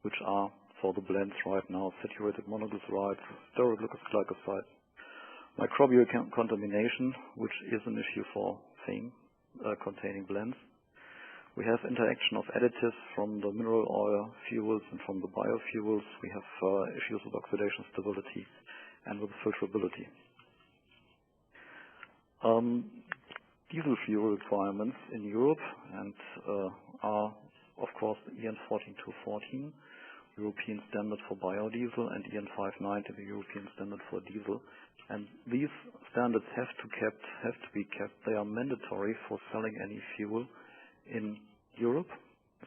E: which are for the blends right now: saturated monoglycerides, stearoglycosides, microbial contamination, which is an issue for FAME containing blends. We have interaction of additives from the mineral oil fuels and from the biofuels. We have issues with oxidation stability and with filterability. Diesel fuel requirements in Europe and are, of course, the EN 14214, European standard for biodiesel, and EN 590, the European standard for diesel. And these standards have to be kept. They are mandatory for selling any fuel in Europe.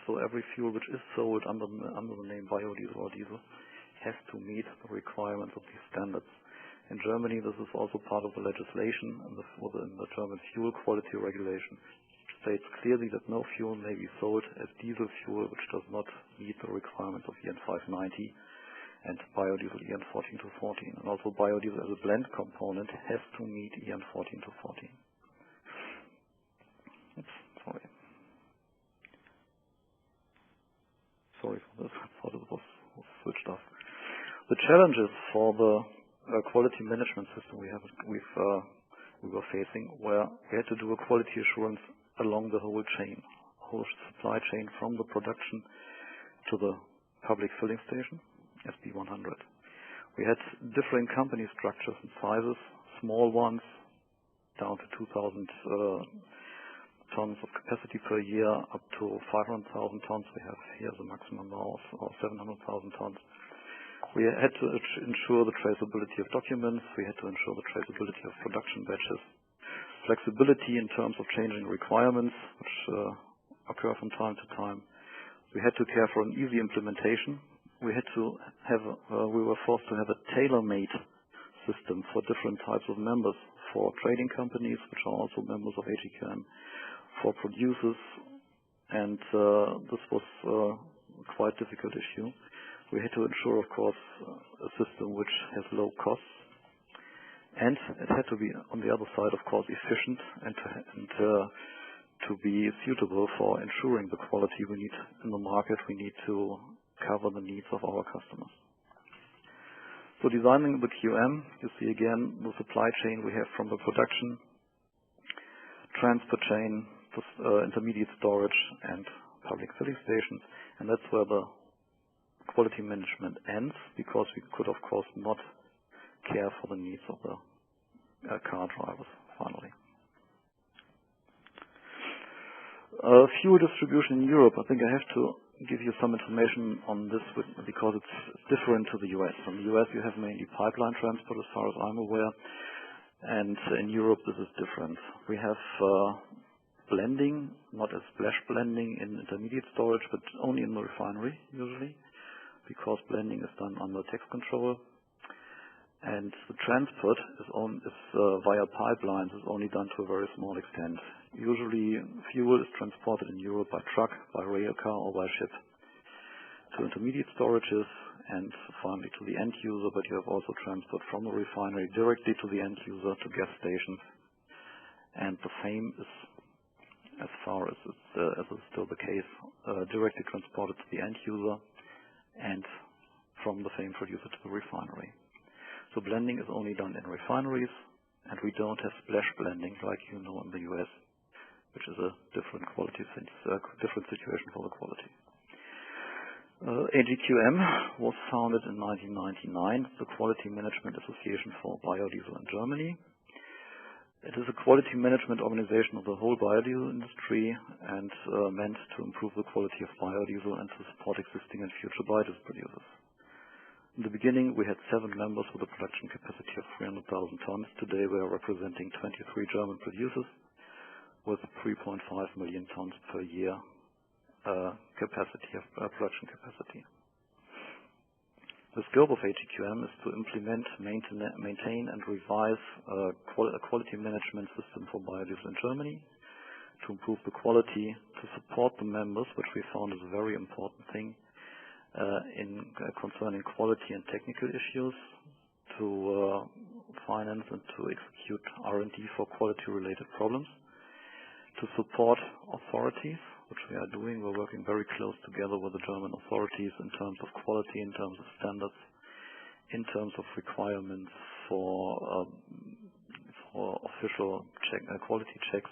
E: So every fuel which is sold under the name biodiesel or diesel has to meet the requirements of these standards. In Germany, this is also part of the legislation in the German fuel quality regulation. States clearly that no fuel may be sold as diesel fuel which does not meet the requirements of EN 590 and biodiesel EN 14214. And also biodiesel as a blend component has to meet EN 14214. Oops, sorry. Sorry for this. I thought it was switched off. The challenges for the quality management system we were facing were we had to do a quality assurance along the whole chain, whole supply chain from the production to the public filling station, SB100. We had different company structures and sizes, small ones down to 2,000 tons of capacity per year up to 500,000 tons. We have here the maximum now of 700,000 tons. We had to ensure the traceability of documents. We had to ensure the traceability of production batches. Flexibility in terms of changing requirements, which occur from time to time. We had to care for an easy implementation. We were forced to have a tailor-made system for different types of members, for trading companies, which are also members of AGQM, for producers, and this was a quite difficult issue. We had to ensure, of course, a system which has low costs, and it had to be, on the other side, of course, efficient and to be suitable for ensuring the quality we need in the market. We need to cover the needs of our customers. So designing the QM, you see again the supply chain we have from the production, transport chain, intermediate storage, and public filling stations. And that's where the quality management ends, because we could, of course, not care for the needs of the car drivers, finally. Fuel distribution in Europe. I think I have to give you some information on this because it's different to the US. In the US, you have mainly pipeline transport, as far as I'm aware, and in Europe, this is different. We have blending, not as splash blending in intermediate storage, but only in the refinery, usually, because blending is done under tax control. And the transport is via pipelines is only done to a very small extent. Usually, fuel is transported in Europe by truck, by rail car, or by ship to intermediate storages and finally to the end user, but you have also transport from the refinery directly to the end user, to gas stations. And the same is, as far as is still the case, directly transported to the end user and from the same producer to the refinery. So blending is only done in refineries, and we don't have splash blending like you know in the US, which is a different different situation for the quality. AGQM was founded in 1999, the Quality Management Association for Biodiesel in Germany. It is a quality management organization of the whole biodiesel industry and meant to improve the quality of biodiesel and to support existing and future biodiesel producers. In the beginning, we had 7 members with a production capacity of 300,000 tons. Today, we are representing 23 German producers with 3.5 million tons per year production capacity. The scope of AGQM is to implement, maintain, and revise a quality management system for biodiesel in Germany, to improve the quality, to support the members, which we found is a very important thing, concerning quality and technical issues, to finance and to execute R&D for quality-related problems, to support authorities, which we are doing. We're working very close together with the German authorities in terms of quality, in terms of standards, in terms of requirements for official quality checks.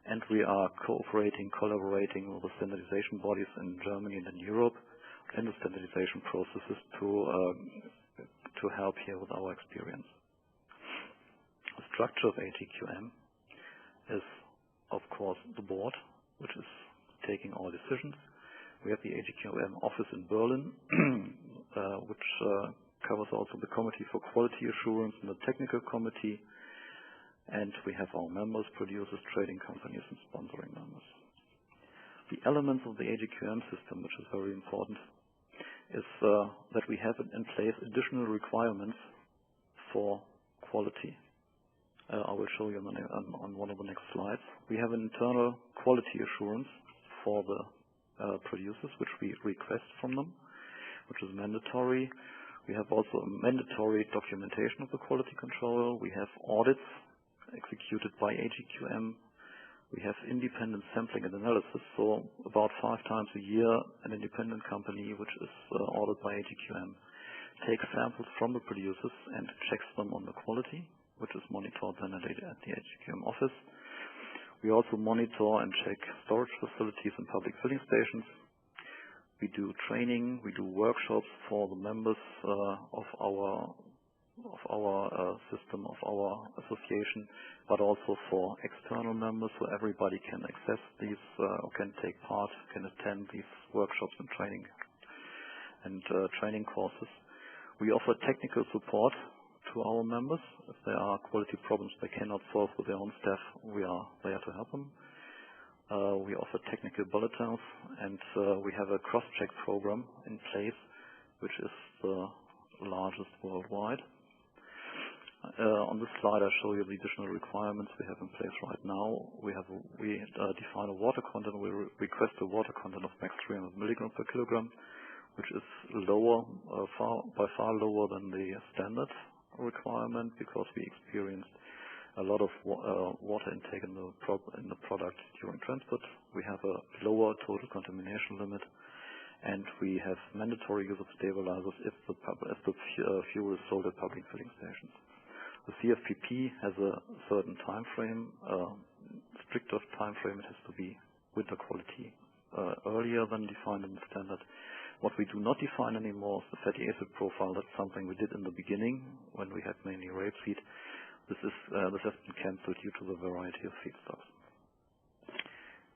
E: And we are collaborating with the standardization bodies in Germany and in Europe, and the standardization processes to help here with our experience. The structure of AGQM is, of course, the board, which is taking all decisions. We have the AGQM office in Berlin, which covers also the Committee for Quality Assurance and the Technical Committee, and we have our members, producers, trading companies, and sponsoring members. The elements of the AGQM system, which is very important, is that we have in place additional requirements for quality. I will show you on one of the next slides. We have an internal quality assurance for the producers, which we request from them, which is mandatory. We have also a mandatory documentation of the quality control. We have audits executed by AGQM. We have independent sampling and analysis, so about 5 times a year an independent company, which is audited by AGQM, takes samples from the producers and checks them on the quality, which is monitored then at the AGQM office. We also monitor and check storage facilities and public filling stations. We do training, we do workshops for the members of our system, of our association, but also for external members, so everybody can access these, can take part, can attend these workshops and training courses. We offer technical support to our members. If there are quality problems they cannot solve with their own staff, we are there to help them. We offer technical bulletins, and we have a cross-check program in place, which is the largest worldwide. On this slide, I show you the additional requirements we have in place right now. We define a water content. We request a water content of max 300 milligrams per kilogram, which is lower, by far lower than the standard requirement, because we experienced a lot of water intake in the product during transport. We have a lower total contamination limit, and we have mandatory use of stabilizers if the fuel is sold at public filling stations. The CFPP has a certain time frame, stricter time frame. It has to be winter quality earlier than defined in the standard. What we do not define anymore is the fatty acid profile. That's something we did in the beginning when we had mainly rapeseed. This has been cancelled due to the variety of feedstocks.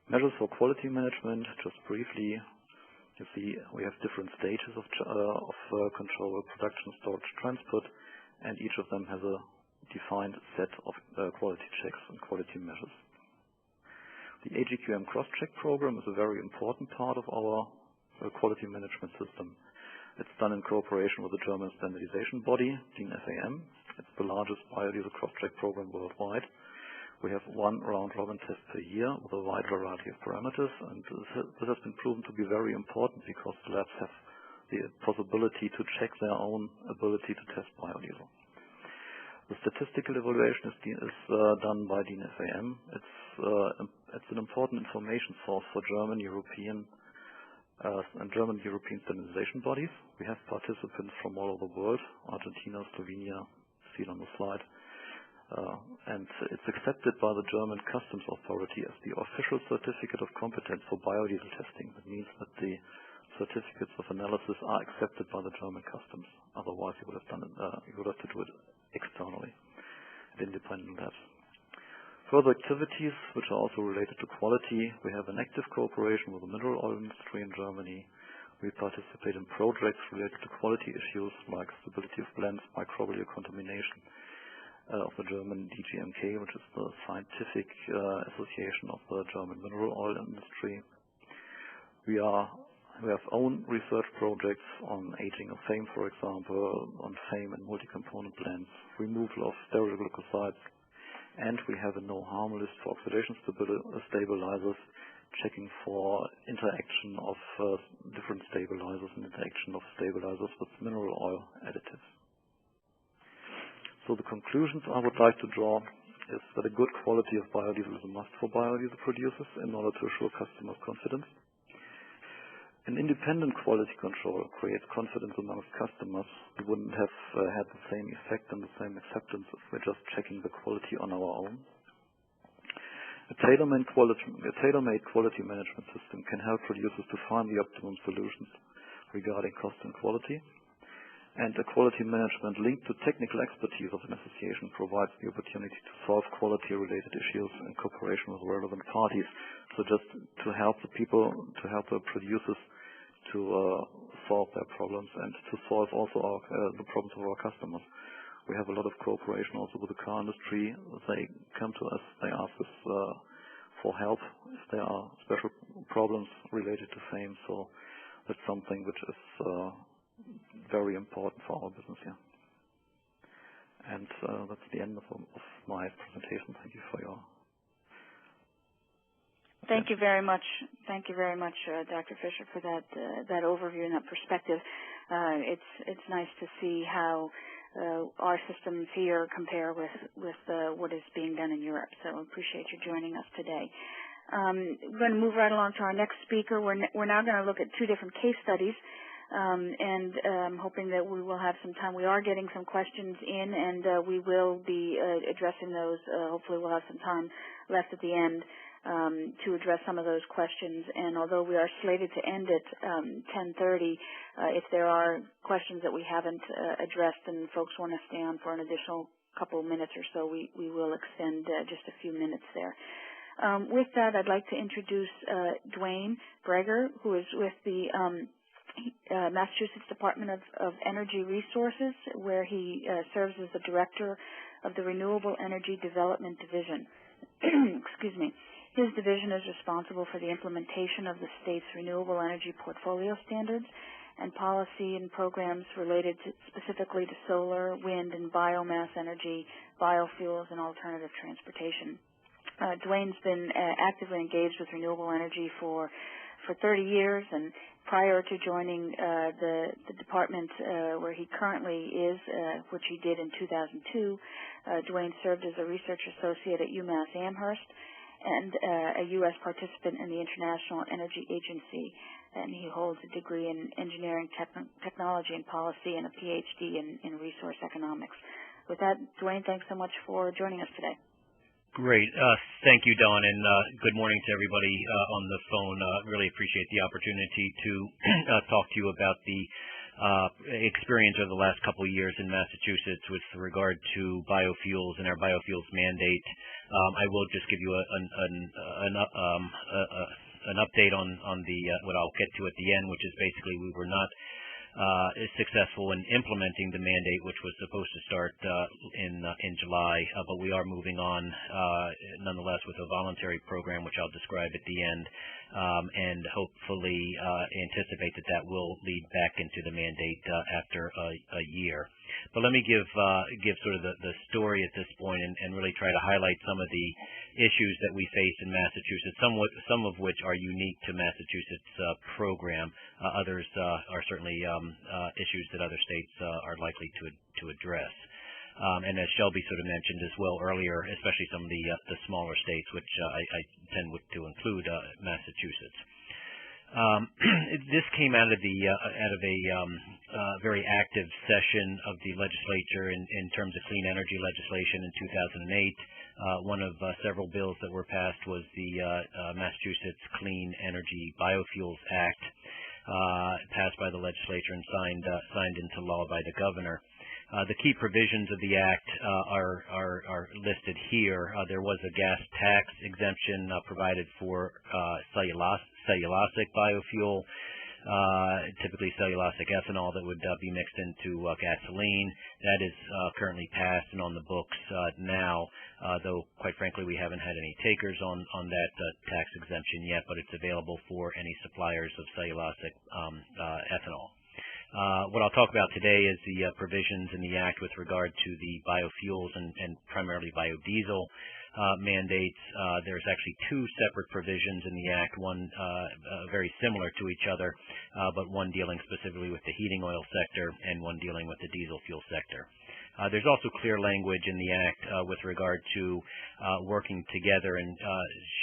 E: Measures for quality management, just briefly, you see we have different stages of control: production, storage, transport, and each of them has a defined set of quality checks and quality measures. The AGQM cross-check program is a very important part of our quality management system. It's done in cooperation with the German standardization body, DIN FAM. It's the largest biodiesel cross-check program worldwide. We have one round-robin test per year with a wide variety of parameters, and this has been proven to be very important because the labs have the possibility to check their own ability to test biodiesel. The statistical evaluation is done by DIN FAM. It's an important information source for German, European standardization bodies. We have participants from all over the world: Argentina, Slovenia, seen on the slide. And it's accepted by the German Customs Authority as the official certificate of competence for biodiesel testing. That means that the certificates of analysis are accepted by the German Customs. Otherwise, you would have to do it externally at independent labs. Further activities which are also related to quality: we have an active cooperation with the mineral oil industry in Germany. We participate in projects related to quality issues like stability of blends, microbial contamination of the German DGMK, which is the scientific association of the German mineral oil industry. We have own research projects on aging of FAME, for example, on FAME and multi-component blends, removal of sterile glucosides, and we have a no-harm list for oxidation stabilizers, checking for interaction of different stabilizers and interaction of stabilizers with mineral oil additives. So the conclusions I would like to draw is that a good quality of biodiesel is a must for biodiesel producers in order to assure customer confidence. An independent quality control creates confidence amongst customers. We wouldn't have had the same effect and the same acceptance if we're just checking the quality on our own. A tailor-made quality management system can help producers to find the optimum solutions regarding cost and quality. And a quality management linked to technical expertise of an association provides the opportunity to solve quality-related issues in cooperation with relevant parties. So just to help the people, to help the producers to solve their problems and to solve also the problems of our customers. We have a lot of cooperation also with the car industry. They come to us, they ask us for help if there are special problems related to FAME. So that's something which is very important for our business here. And that's the end of my presentation. Thank you for your
A: Thank you very much. Thank you very much, Dr. Fischer, for that overview and that perspective. It's nice to see how our systems here compare with what is being done in Europe. So I appreciate you joining us today. We're going to move right along to our next speaker. We're now going to look at two different case studies. And I'm hoping that we will have some time. We are getting some questions in, and we will be addressing those. Hopefully we'll have some time left at the end to address some of those questions. And although we are slated to end at 10:30, if there are questions that we haven't addressed and folks want to stay on for an additional couple of minutes or so, we will extend just a few minutes there. With that, I'd like to introduce Dwayne Breger, who is with the Massachusetts Department of Energy Resources, where he serves as the Director of the Renewable Energy Development Division. Excuse me. His division is responsible for the implementation of the state's renewable energy portfolio standards and policy and programs related specifically to solar, wind, and biomass energy, biofuels, and alternative transportation. Dwayne's been actively engaged with renewable energy for 30 years, and prior to joining the department where he currently is, which he did in 2002, Dwayne served as a research associate at UMass Amherst and a U.S. participant in the International Energy Agency, and he holds a degree in engineering technology and policy and a PhD in resource economics. With that, Dwayne, thanks so much for joining us today.
F: Great. Thank you, Dawn, and good morning to everybody on the phone. Really appreciate the opportunity to talk to you about the experience over the last couple of years in Massachusetts with regard to biofuels and our biofuels mandate. I will just give you an update on the what I'll get to at the end, which is basically we were not successful in implementing the mandate, which was supposed to start in July, but we are moving on nonetheless with a voluntary program, which I'll describe at the end, and hopefully anticipate that will lead back into the mandate after a year. But let me give sort of the story at this point and really try to highlight some of the issues that we face in Massachusetts, some of which are unique to Massachusetts program. Others are certainly issues that other states are likely to address. And as Shelby sort of mentioned as well earlier, especially some of the smaller states, which I tend to include Massachusetts. This came out of a very active session of the legislature in terms of clean energy legislation in 2008. One of several bills that were passed was the Massachusetts Clean Energy Biofuels Act, passed by the legislature and signed into law by the governor. The key provisions of the Act are listed here. There was a gas tax exemption provided for cellulosic biofuel, typically cellulosic ethanol that would be mixed into gasoline. That is currently passed and on the books now, though quite frankly we haven't had any takers on that tax exemption yet, but it's available for any suppliers of cellulosic ethanol. What I'll talk about today is the provisions in the Act with regard to the biofuels and primarily biodiesel mandates. There's actually two separate provisions in the Act, one very similar to each other, but one dealing specifically with the heating oil sector and one dealing with the diesel fuel sector. There's also clear language in the Act with regard to working together, and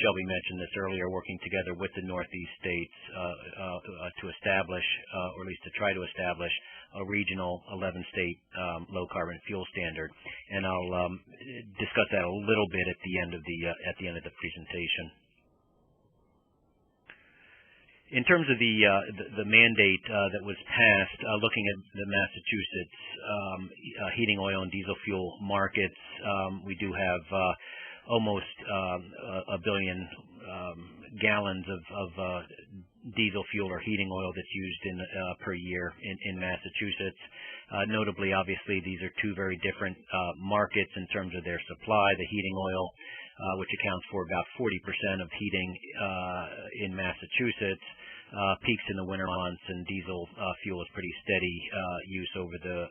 F: Shelby mentioned this earlier, working together with the Northeast states to establish, or at least to try to establish, a regional 11-state low-carbon fuel standard. And I'll discuss that a little bit at the end of the presentation. In terms of the mandate that was passed, looking at the Massachusetts heating oil and diesel fuel markets, we do have almost a billion gallons of diesel fuel or heating oil that's used per year in Massachusetts. Notably, obviously, these are two very different markets in terms of their supply. The heating oil, which accounts for about 40% of heating in Massachusetts, peaks in the winter months, and diesel fuel is pretty steady use over the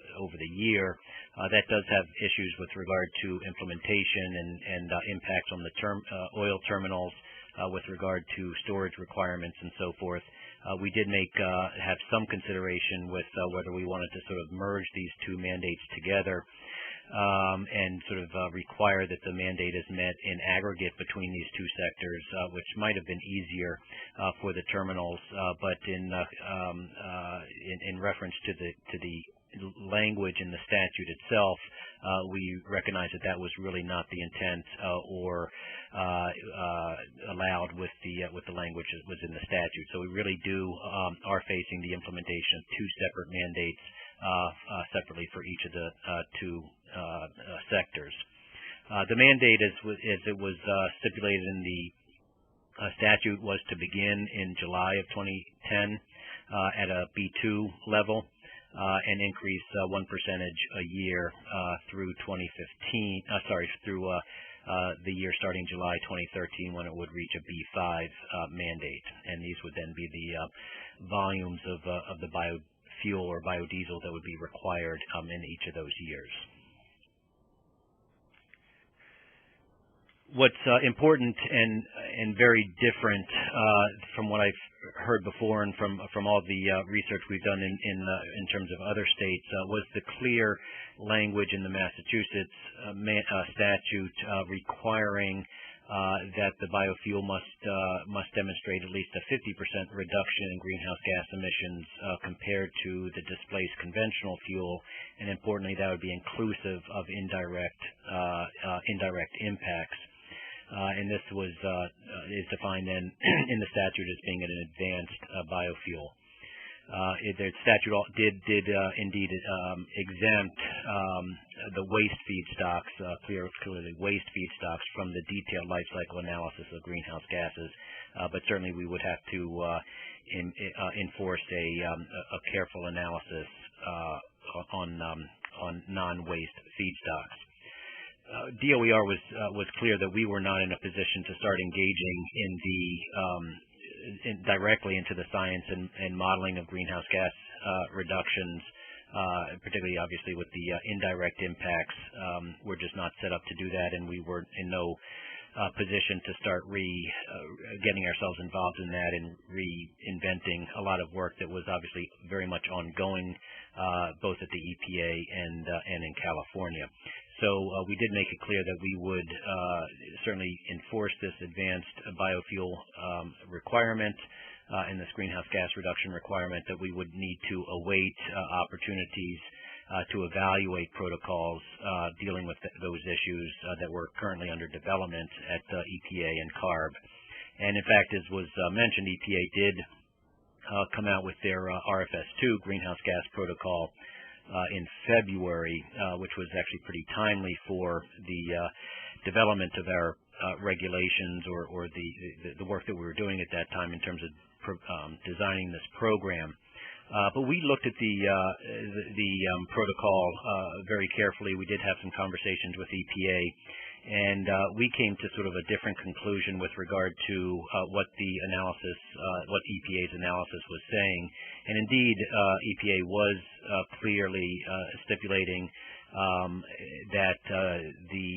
F: year. That does have issues with regard to implementation and impacts on the oil terminals with regard to storage requirements and so forth. We did have some consideration with whether we wanted to sort of merge these two mandates together and sort of require that the mandate is met in aggregate between these two sectors, which might have been easier for the terminals, but in reference to the language in the statute itself, we recognize that was really not the intent or allowed with the language that was in the statute. So we really are facing the implementation of two separate mandates separately for each of the two sectors. The mandate, as it was stipulated in the statute, was to begin in July of 2010 at a B2 level and increase 1% a year through 2015. Through the year starting July 2013, when it would reach a B5 mandate, and these would then be the volumes of the biofuel or biodiesel that would be required in each of those years. What's important and very different from what I've heard before and from all the research we've done in terms of other states was the clear language in the Massachusetts statute requiring that the biofuel must demonstrate at least a 50% reduction in greenhouse gas emissions compared to the displaced conventional fuel, and importantly, that would be inclusive of indirect impacts. And this is defined then in the statute as being an advanced biofuel. The statute did indeed exempt the waste feedstocks, clearly waste feedstocks, from the detailed life cycle analysis of greenhouse gases, but certainly we would have to enforce a careful analysis on non-waste feedstocks. DOER was clear that we were not in a position to start engaging directly into the science and modeling of greenhouse gas reductions, particularly obviously with the indirect impacts. We're just not set up to do that, and we were in no position to start getting ourselves involved in that and reinventing a lot of work that was obviously very much ongoing, both at the EPA and in California. So we did make it clear that we would certainly enforce this advanced biofuel requirement and this greenhouse gas reduction requirement, that we would need to await opportunities to evaluate protocols dealing with those issues that were currently under development at EPA and CARB. And in fact, as was mentioned, EPA did come out with their RFS2 greenhouse gas protocol in February, which was actually pretty timely for the development of our regulations or the work that we were doing at that time in terms of designing this program. But we looked at the protocol very carefully. We did have some conversations with EPA, and we came to sort of a different conclusion with regard to what EPA's analysis was saying. And indeed, EPA was clearly stipulating that the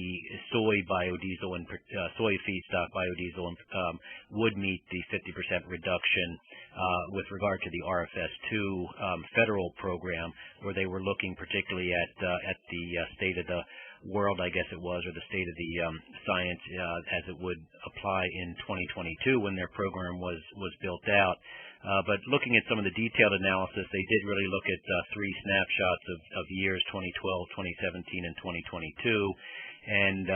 F: soy biodiesel and soy feedstock biodiesel would meet the 50% reduction with regard to the RFS2 federal program, where they were looking particularly at the state of the world, I guess it was, or the state of the science as it would apply in 2022 when their program was built out. But looking at some of the detailed analysis, they did really look at three snapshots of years 2012, 2017, and 2022. And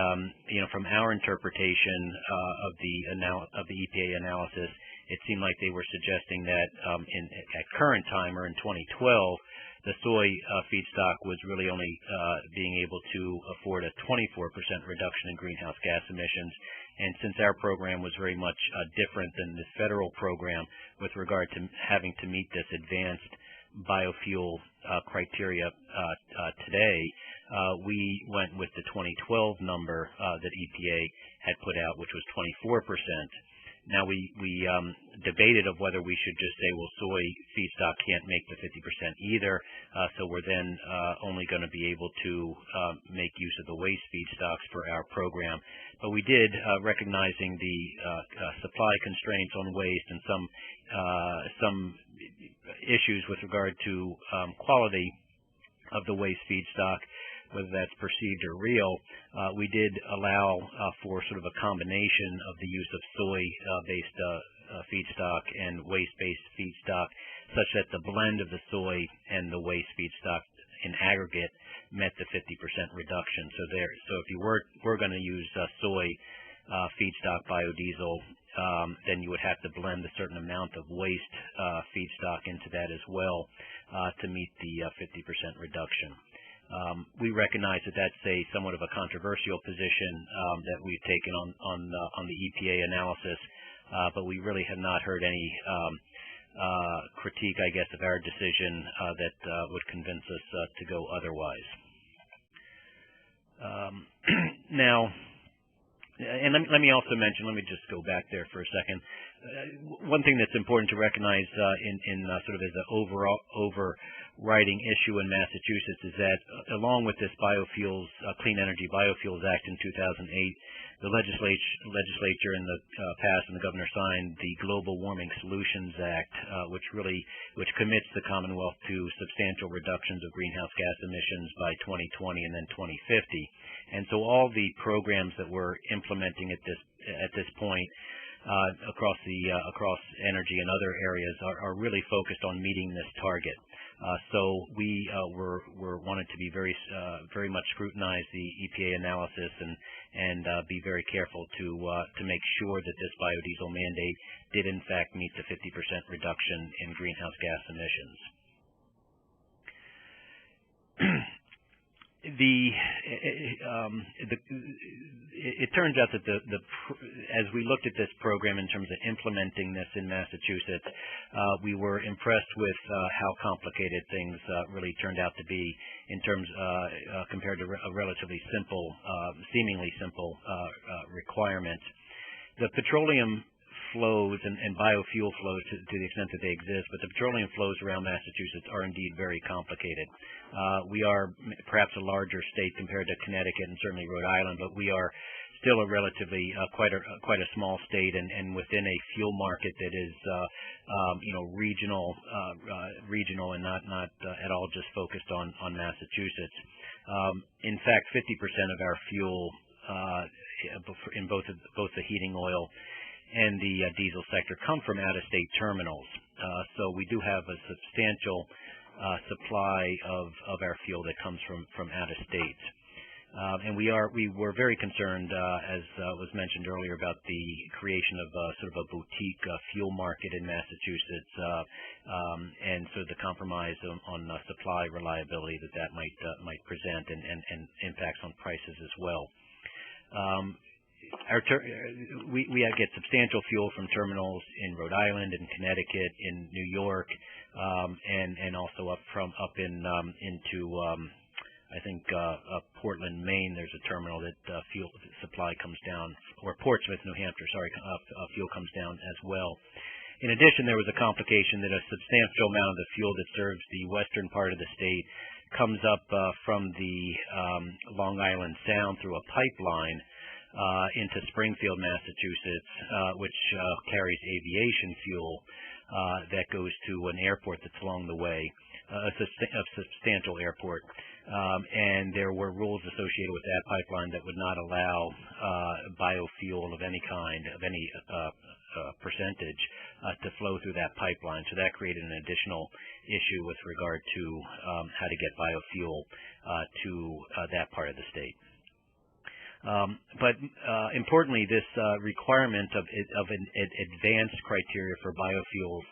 F: from our interpretation of the EPA analysis, it seemed like they were suggesting that at current time, or in 2012, the soy feedstock was really only being able to afford a 24% reduction in greenhouse gas emissions. And since our program was very much different than this federal program with regard to having to meet this advanced biofuel criteria today, we went with the 2012 number that EPA had put out, which was 24%. Now, we debated of whether we should just say, well, soy feedstock can't make the 50% either, so we're then only going to be able to make use of the waste feedstocks for our program. But we did, recognizing the supply constraints on waste and some issues with regard to quality of the waste feedstock, whether that's perceived or real, we did allow for sort of a combination of the use of soy-based feedstock and waste-based feedstock, such that the blend of the soy and the waste feedstock in aggregate met the 50% reduction. So if you were going to use soy feedstock biodiesel, then you would have to blend a certain amount of waste feedstock into that as well to meet the 50% reduction. We recognize that that's somewhat of a controversial position that we've taken on the EPA analysis, but we really have not heard any critique, I guess, of our decision that would convince us to go otherwise. Now, and let me also mention, let me just go back there for a second. One thing that's important to recognize in sort of as an overriding issue in Massachusetts is that along with this Clean Energy Biofuels Act in 2008, the legislature in the past and the governor signed the Global Warming Solutions Act, which commits the Commonwealth to substantial reductions of greenhouse gas emissions by 2020 and then 2050. And so all the programs that we're implementing at this point across energy and other areas are really focused on meeting this target. So we were wanted to be very much scrutinize the EPA analysis and be very careful to make sure that this biodiesel mandate did in fact meet the 50% reduction in greenhouse gas emissions. It turns out that as we looked at this program in terms of implementing this in Massachusetts, we were impressed with how complicated things really turned out to be in terms compared to a relatively simple, seemingly simple requirement. The petroleum flows and biofuel flows to the extent that they exist, but the petroleum flows around Massachusetts are indeed very complicated. We are perhaps a larger state compared to Connecticut and certainly Rhode Island, but we are still a relatively quite a small state and within a fuel market that is regional and not at all just focused on Massachusetts. In fact, 50% of our fuel in both the heating oil and the diesel sector come from out-of-state terminals. So we do have a substantial supply of our fuel that comes from out-of-state. And we were very concerned, as was mentioned earlier, about the creation of sort of a boutique fuel market in Massachusetts, and so the compromise on supply reliability that might present and impacts on prices as well. We get substantial fuel from terminals in Rhode Island and Connecticut, in New York, and also up into I think Portland, Maine. There's a terminal that fuel supply comes down, or Portsmouth, New Hampshire. Sorry, fuel comes down as well. In addition, there was a complication that a substantial amount of the fuel that serves the western part of the state comes up from the Long Island Sound through a pipeline into Springfield, Massachusetts, which carries aviation fuel that goes to an airport that's along the way, a substantial airport. And there were rules associated with that pipeline that would not allow biofuel of any kind, of any percentage, to flow through that pipeline. So that created an additional issue with regard to how to get biofuel to that part of the state. But importantly, this requirement of an advanced criteria for biofuels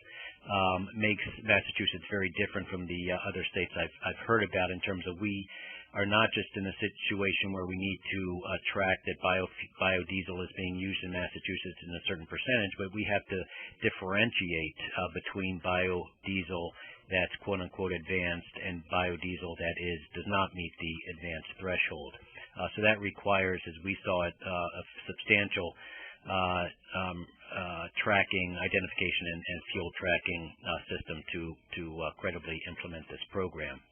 F: makes Massachusetts very different from the other states I've heard about, in terms of we are not just in a situation where we need to track that biodiesel is being used in Massachusetts in a certain percentage, but we have to differentiate between biodiesel that's quote-unquote advanced and biodiesel that does not meet the advanced threshold. So that requires, as we saw it, a substantial tracking, identification, and fuel tracking system to credibly implement this program.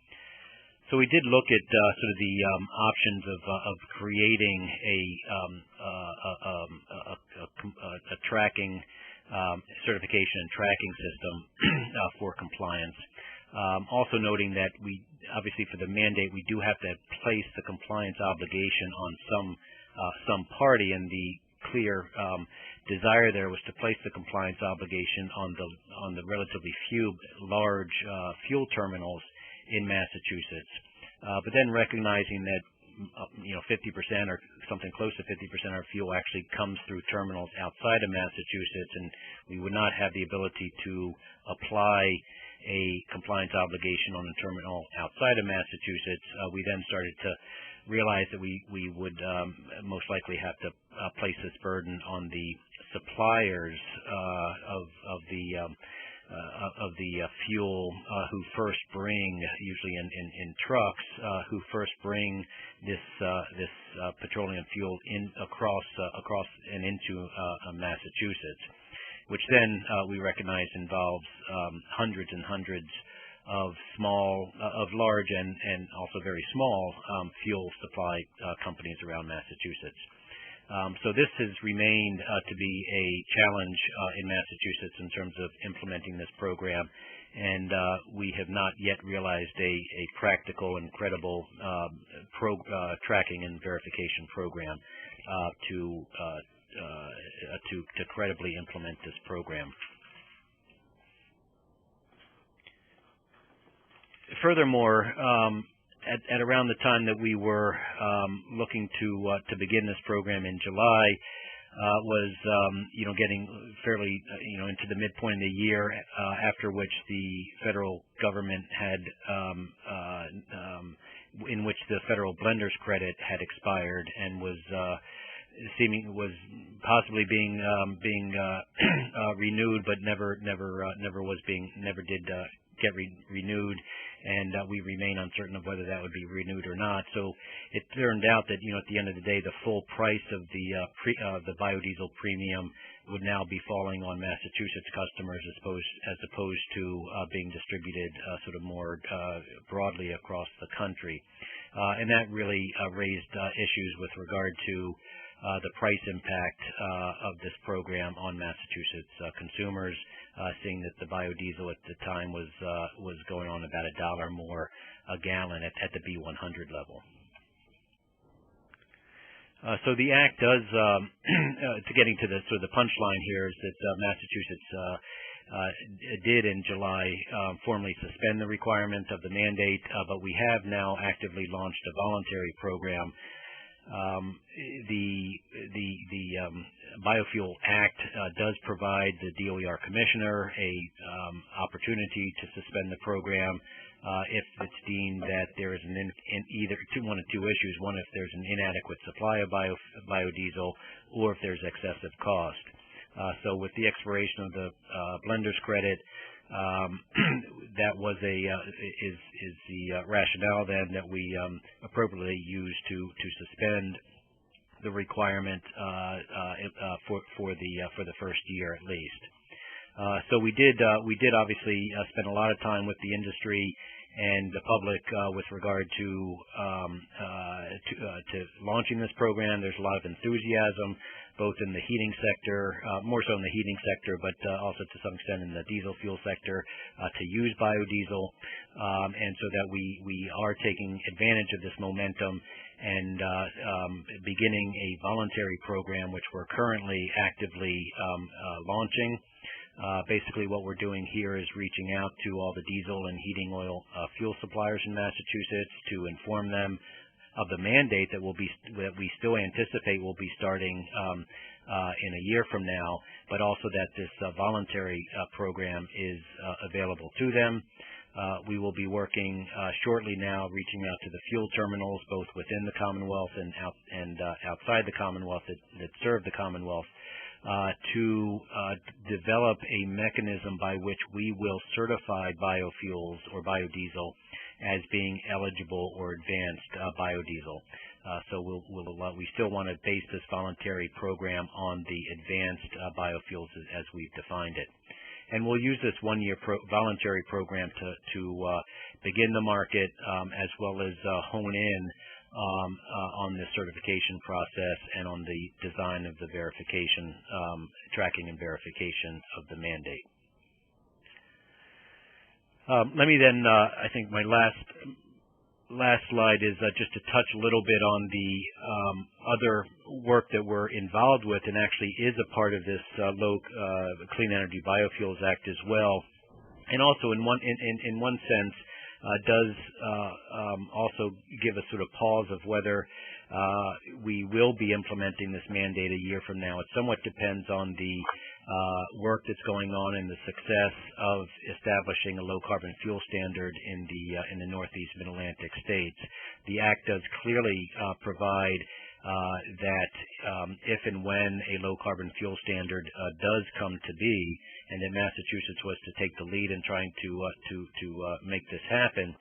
F: So we did look at sort of the options of creating a tracking certification and tracking system for compliance. Also noting that we obviously, for the mandate, we do have to place the compliance obligation on some party, and the clear desire there was to place the compliance obligation on the relatively few large fuel terminals in Massachusetts, but then recognizing that 50% or something close to 50% of our fuel actually comes through terminals outside of Massachusetts, and we would not have the ability to apply a compliance obligation on a terminal outside of Massachusetts. We then started to realize that we would most likely have to place this burden on the suppliers of the fuel who first bring, usually in trucks, who first bring this petroleum fuel across and into Massachusetts, which then we recognize involves hundreds and hundreds of large and also very small fuel supply companies around Massachusetts. So this has remained to be a challenge in Massachusetts in terms of implementing this program, and we have not yet realized a practical and credible tracking and verification program to credibly implement this program. Furthermore, at around the time that we were looking to begin this program in July, was getting fairly into the midpoint of the year, after which the federal government had in which the federal blenders credit had expired and was possibly being renewed, but never did get renewed, and we remain uncertain of whether that would be renewed or not. So it turned out that at the end of the day, the full price of the biodiesel premium would now be falling on Massachusetts customers as opposed to being distributed sort of more broadly across the country, and that really raised issues with regard to the price impact of this program on Massachusetts consumers, seeing that the biodiesel at the time was going on about $1 more a gallon at the B100 level. So the Act does, to getting to the sort of the punchline here, is that Massachusetts did in July formally suspend the requirement of the mandate, but we have now actively launched a voluntary program. The Biofuel Act does provide the DOER commissioner a opportunity to suspend the program if it's deemed that there is one of two issues: one, if there's an inadequate supply of biodiesel, or if there's excessive cost. So with the expiration of the blender's credit, that was is the rationale then that we appropriately used to suspend the requirement for the first year at least. So we did obviously spend a lot of time with the industry and the public with regard to launching this program. There's a lot of enthusiasm, both in the heating sector, more so in the heating sector, but also to some extent in the diesel fuel sector, to use biodiesel, and so that we are taking advantage of this momentum and beginning a voluntary program, which we're currently actively launching. Basically, what we're doing here is reaching out to all the diesel and heating oil fuel suppliers in Massachusetts to inform them of the mandate that we still anticipate will be starting in a year from now, but also that this voluntary program is available to them. We will be working shortly now, reaching out to the fuel terminals, both within the Commonwealth and outside the Commonwealth that serve the Commonwealth, to develop a mechanism by which we will certify biofuels or biodiesel as being eligible or advanced biodiesel. So we still want to base this voluntary program on the advanced biofuels as we've defined it. And we'll use this one-year voluntary program to begin the market as well as hone in on the certification process and on the design of the verification, tracking and verification of the mandate. Let me then, I think my last slide is just to touch a little bit on the other work that we're involved with, and actually is a part of this Clean Energy Biofuels Act as well, and also in one sense does also give us sort of pause of whether we will be implementing this mandate a year from now. It somewhat depends on the work that's going on and the success of establishing a low carbon fuel standard in the Northeast Mid-Atlantic states. The Act does clearly provide that if and when a low carbon fuel standard does come to be, and that Massachusetts was to take the lead in trying to make this happen,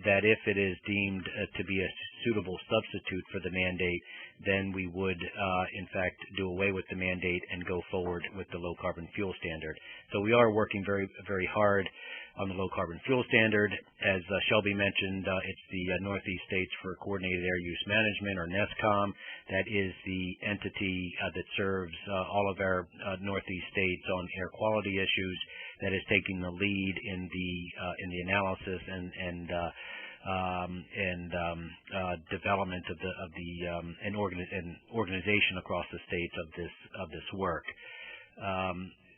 F: that if it is deemed to be a suitable substitute for the mandate, then we would, in fact, do away with the mandate and go forward with the low carbon fuel standard. So we are working very, very hard on the low carbon fuel standard. As Shelby mentioned, it's the Northeast States for Coordinated Air Use Management, or NESCOM. That is the entity that serves all of our Northeast states on air quality issues, that is taking the lead in the analysis and development of an organization across the states of this work.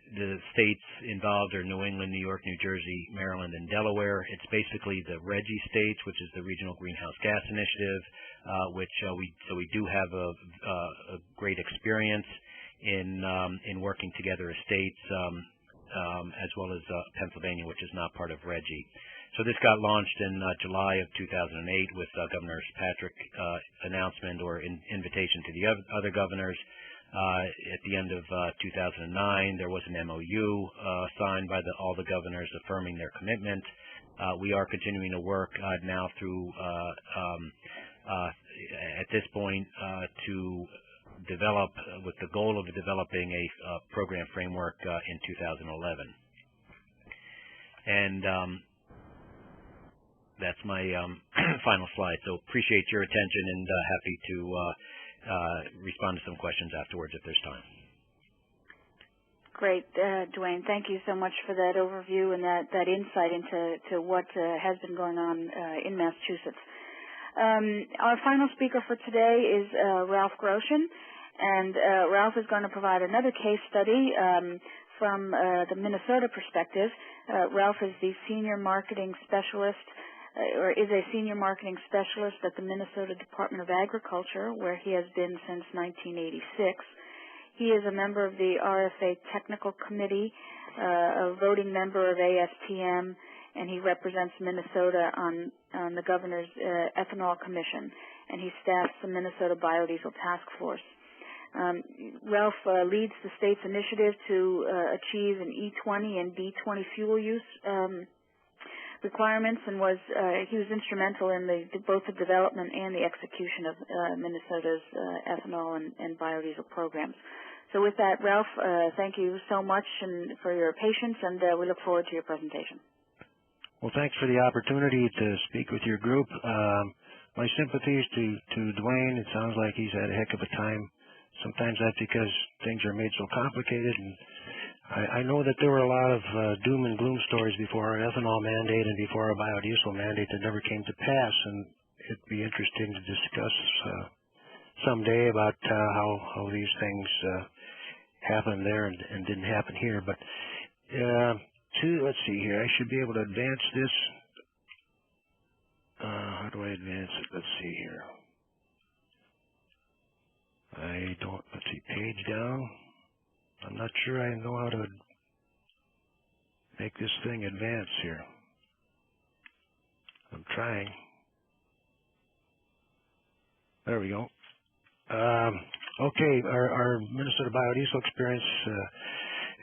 F: The states involved are New England, New York, New Jersey, Maryland, and Delaware. It's basically the RGGI states, which is the Regional Greenhouse Gas Initiative, which we do have a great experience in working together as states, as well as Pennsylvania, which is not part of RGGI. So this got launched in July of 2008 with Governor Patrick's announcement or invitation to the other governors. At the end of 2009, there was an MOU signed by all the governors affirming their commitment. We are continuing to work now through, at this point, to develop, with the goal of developing a program framework in 2011. And that's my final slide. So appreciate your attention and happy to respond to some questions afterwards if there's time.
A: Great, Dwayne. Thank you so much for that overview and that insight into what has been going on in Massachusetts. Our final speaker for today is Ralph Groshin, and Ralph is going to provide another case study from the Minnesota perspective. Ralph is the senior marketing specialist, or is a senior marketing specialist at the Minnesota Department of Agriculture, where he has been since 1986. He is a member of the RFA Technical Committee, a voting member of ASTM, and he represents Minnesota on the Governor's Ethanol Commission, and he staffs the Minnesota Biodiesel Task Force. Ralph leads the state's initiative to achieve an E20 and B20 fuel use requirements, and he was instrumental in both the development and the execution of Minnesota's ethanol and biodiesel programs. So with that, Ralph, thank you so much for your patience, and we look forward to your presentation.
G: Well, thanks for the opportunity to speak with your group. My sympathies to Dwayne. It sounds like he's had a heck of a time. Sometimes that's because things are made so complicated, and I know that there were a lot of doom and gloom stories before our ethanol mandate and before our biodiesel mandate that never came to pass, and it'd be interesting to discuss someday about how these things happened there and didn't happen here. But let's see here. I should be able to advance this. How do I advance it? Let's see here. Let's see, page down. I'm not sure I know how to make this thing advance here. I'm trying. There we go. Okay, our Minnesota biodiesel experience,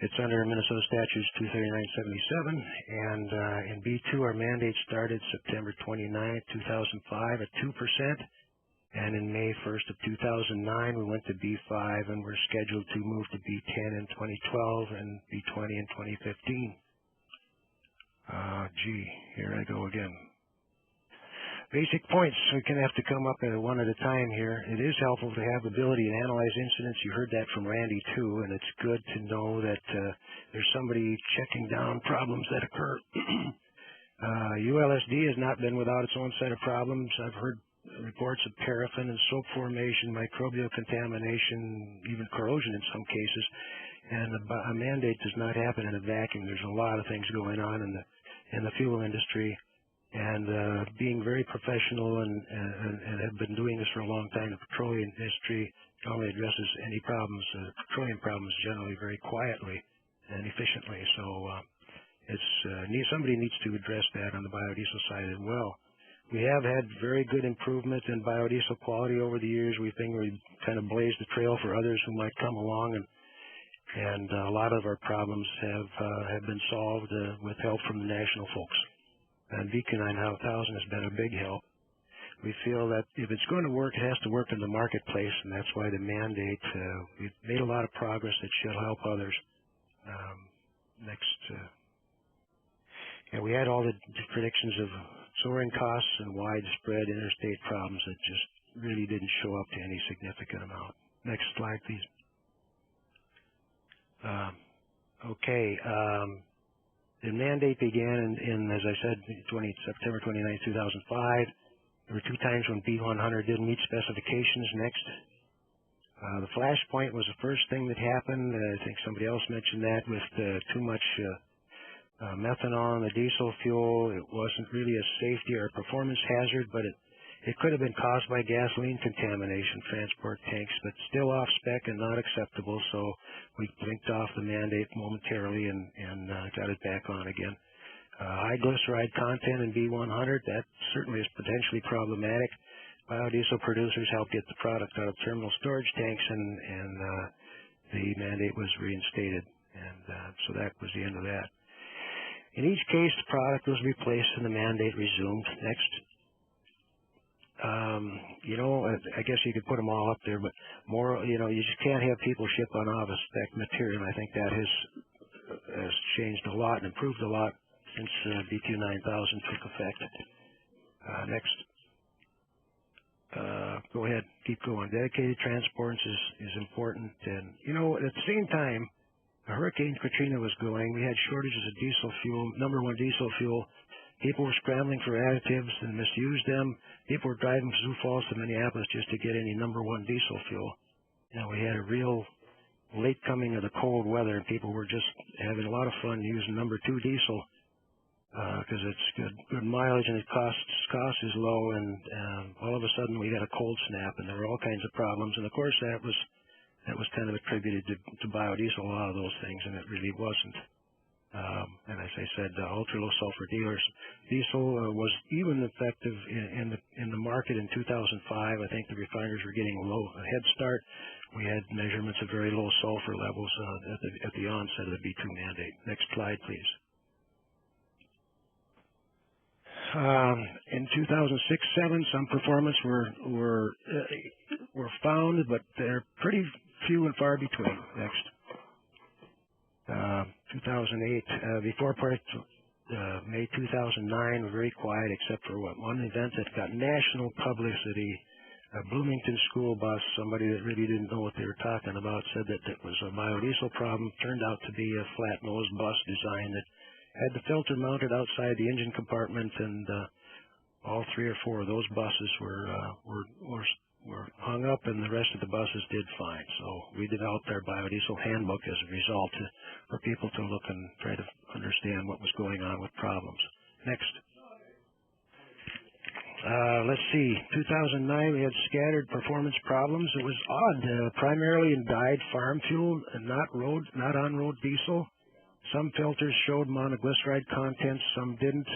G: it's under Minnesota Statutes 239.77, and in B2 our mandate started September 29, 2005 at 2%. And in May 1st of 2009, we went to B5, and we're scheduled to move to B10 in 2012 and B20 in 2015. Here I go again. Basic points. We're going to have to come up one at a time here. It is helpful to have the ability to analyze incidents. You heard that from Randy, too, and it's good to know that there's somebody checking down problems that occur. ULSD has not been without its own set of problems. I've heard reports of paraffin and soap formation, microbial contamination, even corrosion in some cases. And a mandate does not happen in a vacuum. There's a lot of things going on in the fuel industry. And being very professional and have been doing this for a long time, the petroleum industry normally addresses any problems, petroleum problems generally very quietly and efficiently. So somebody needs to address that on the biodiesel side as well. We have had very good improvement in biodiesel quality over the years. We think we kind of blazed the trail for others who might come along, and a lot of our problems have been solved with help from the national folks. And VK 9000 has been a big help. we feel that if it's going to work, it has to work in the marketplace, and that's why the mandate, we've made a lot of progress that should help others. We had all the predictions of soaring costs and widespread interstate problems that just really didn't show up to any significant amount. Next slide, please. The mandate began in, as I said, September 29, 2005. There were 2 times when B100 didn't meet specifications. Next. The flashpoint was the first thing that happened. I think somebody else mentioned that with too much methanol in the diesel fuel. It wasn't really a safety or a performance hazard, but it could have been caused by gasoline contamination, transport tanks, but still off spec and not acceptable. So we blinked off the mandate momentarily and got it back on again. High glyceride content in B100, that certainly is potentially problematic. Biodiesel producers helped get the product out of terminal storage tanks, and the mandate was reinstated, and so that was the end of that. In each case, the product was replaced and the mandate resumed. Next. I guess you could put them all up there, but you just can't have people ship on off-spec material. I think that has changed a lot and improved a lot since BQ 9000 took effect. Next. Go ahead. Keep going. Dedicated transports is important. And, at the same time, Hurricane Katrina was going. We had shortages of diesel fuel, number 1 diesel fuel. People were scrambling for additives and misused them. People were driving from Sioux Falls to Minneapolis just to get any number 1 diesel fuel. We had a real late coming of the cold weather, and people were just having a lot of fun using number 2 diesel because it's good mileage and cost is low. And all of a sudden we got a cold snap, and there were all kinds of problems. And of course that was kind of attributed to biodiesel, a lot of those things, and it really wasn't. And as I said, ultra-low sulfur diesel was even effective in the market in 2005. I think the refiners were getting a head start. We had measurements of very low sulfur levels at the onset of the B2 mandate. Next slide, please. In 2006-07, some performance were found, but they're pretty few and far between. Next. 2008, before May 2009, we're very quiet except for one event that got national publicity. A Bloomington school bus, somebody that really didn't know what they were talking about, said that it was a biodiesel problem. Turned out to be a flat-nosed bus design that had the filter mounted outside the engine compartment, and all 3 or 4 of those buses were hung up, and the rest of the buses did fine. So we developed our biodiesel handbook as a result for people to look and try to understand what was going on with problems. Next. Let's see. 2009, we had scattered performance problems. It was odd, primarily in dyed farm fuel and not on-road diesel. Some filters showed monoglyceride content, some didn't.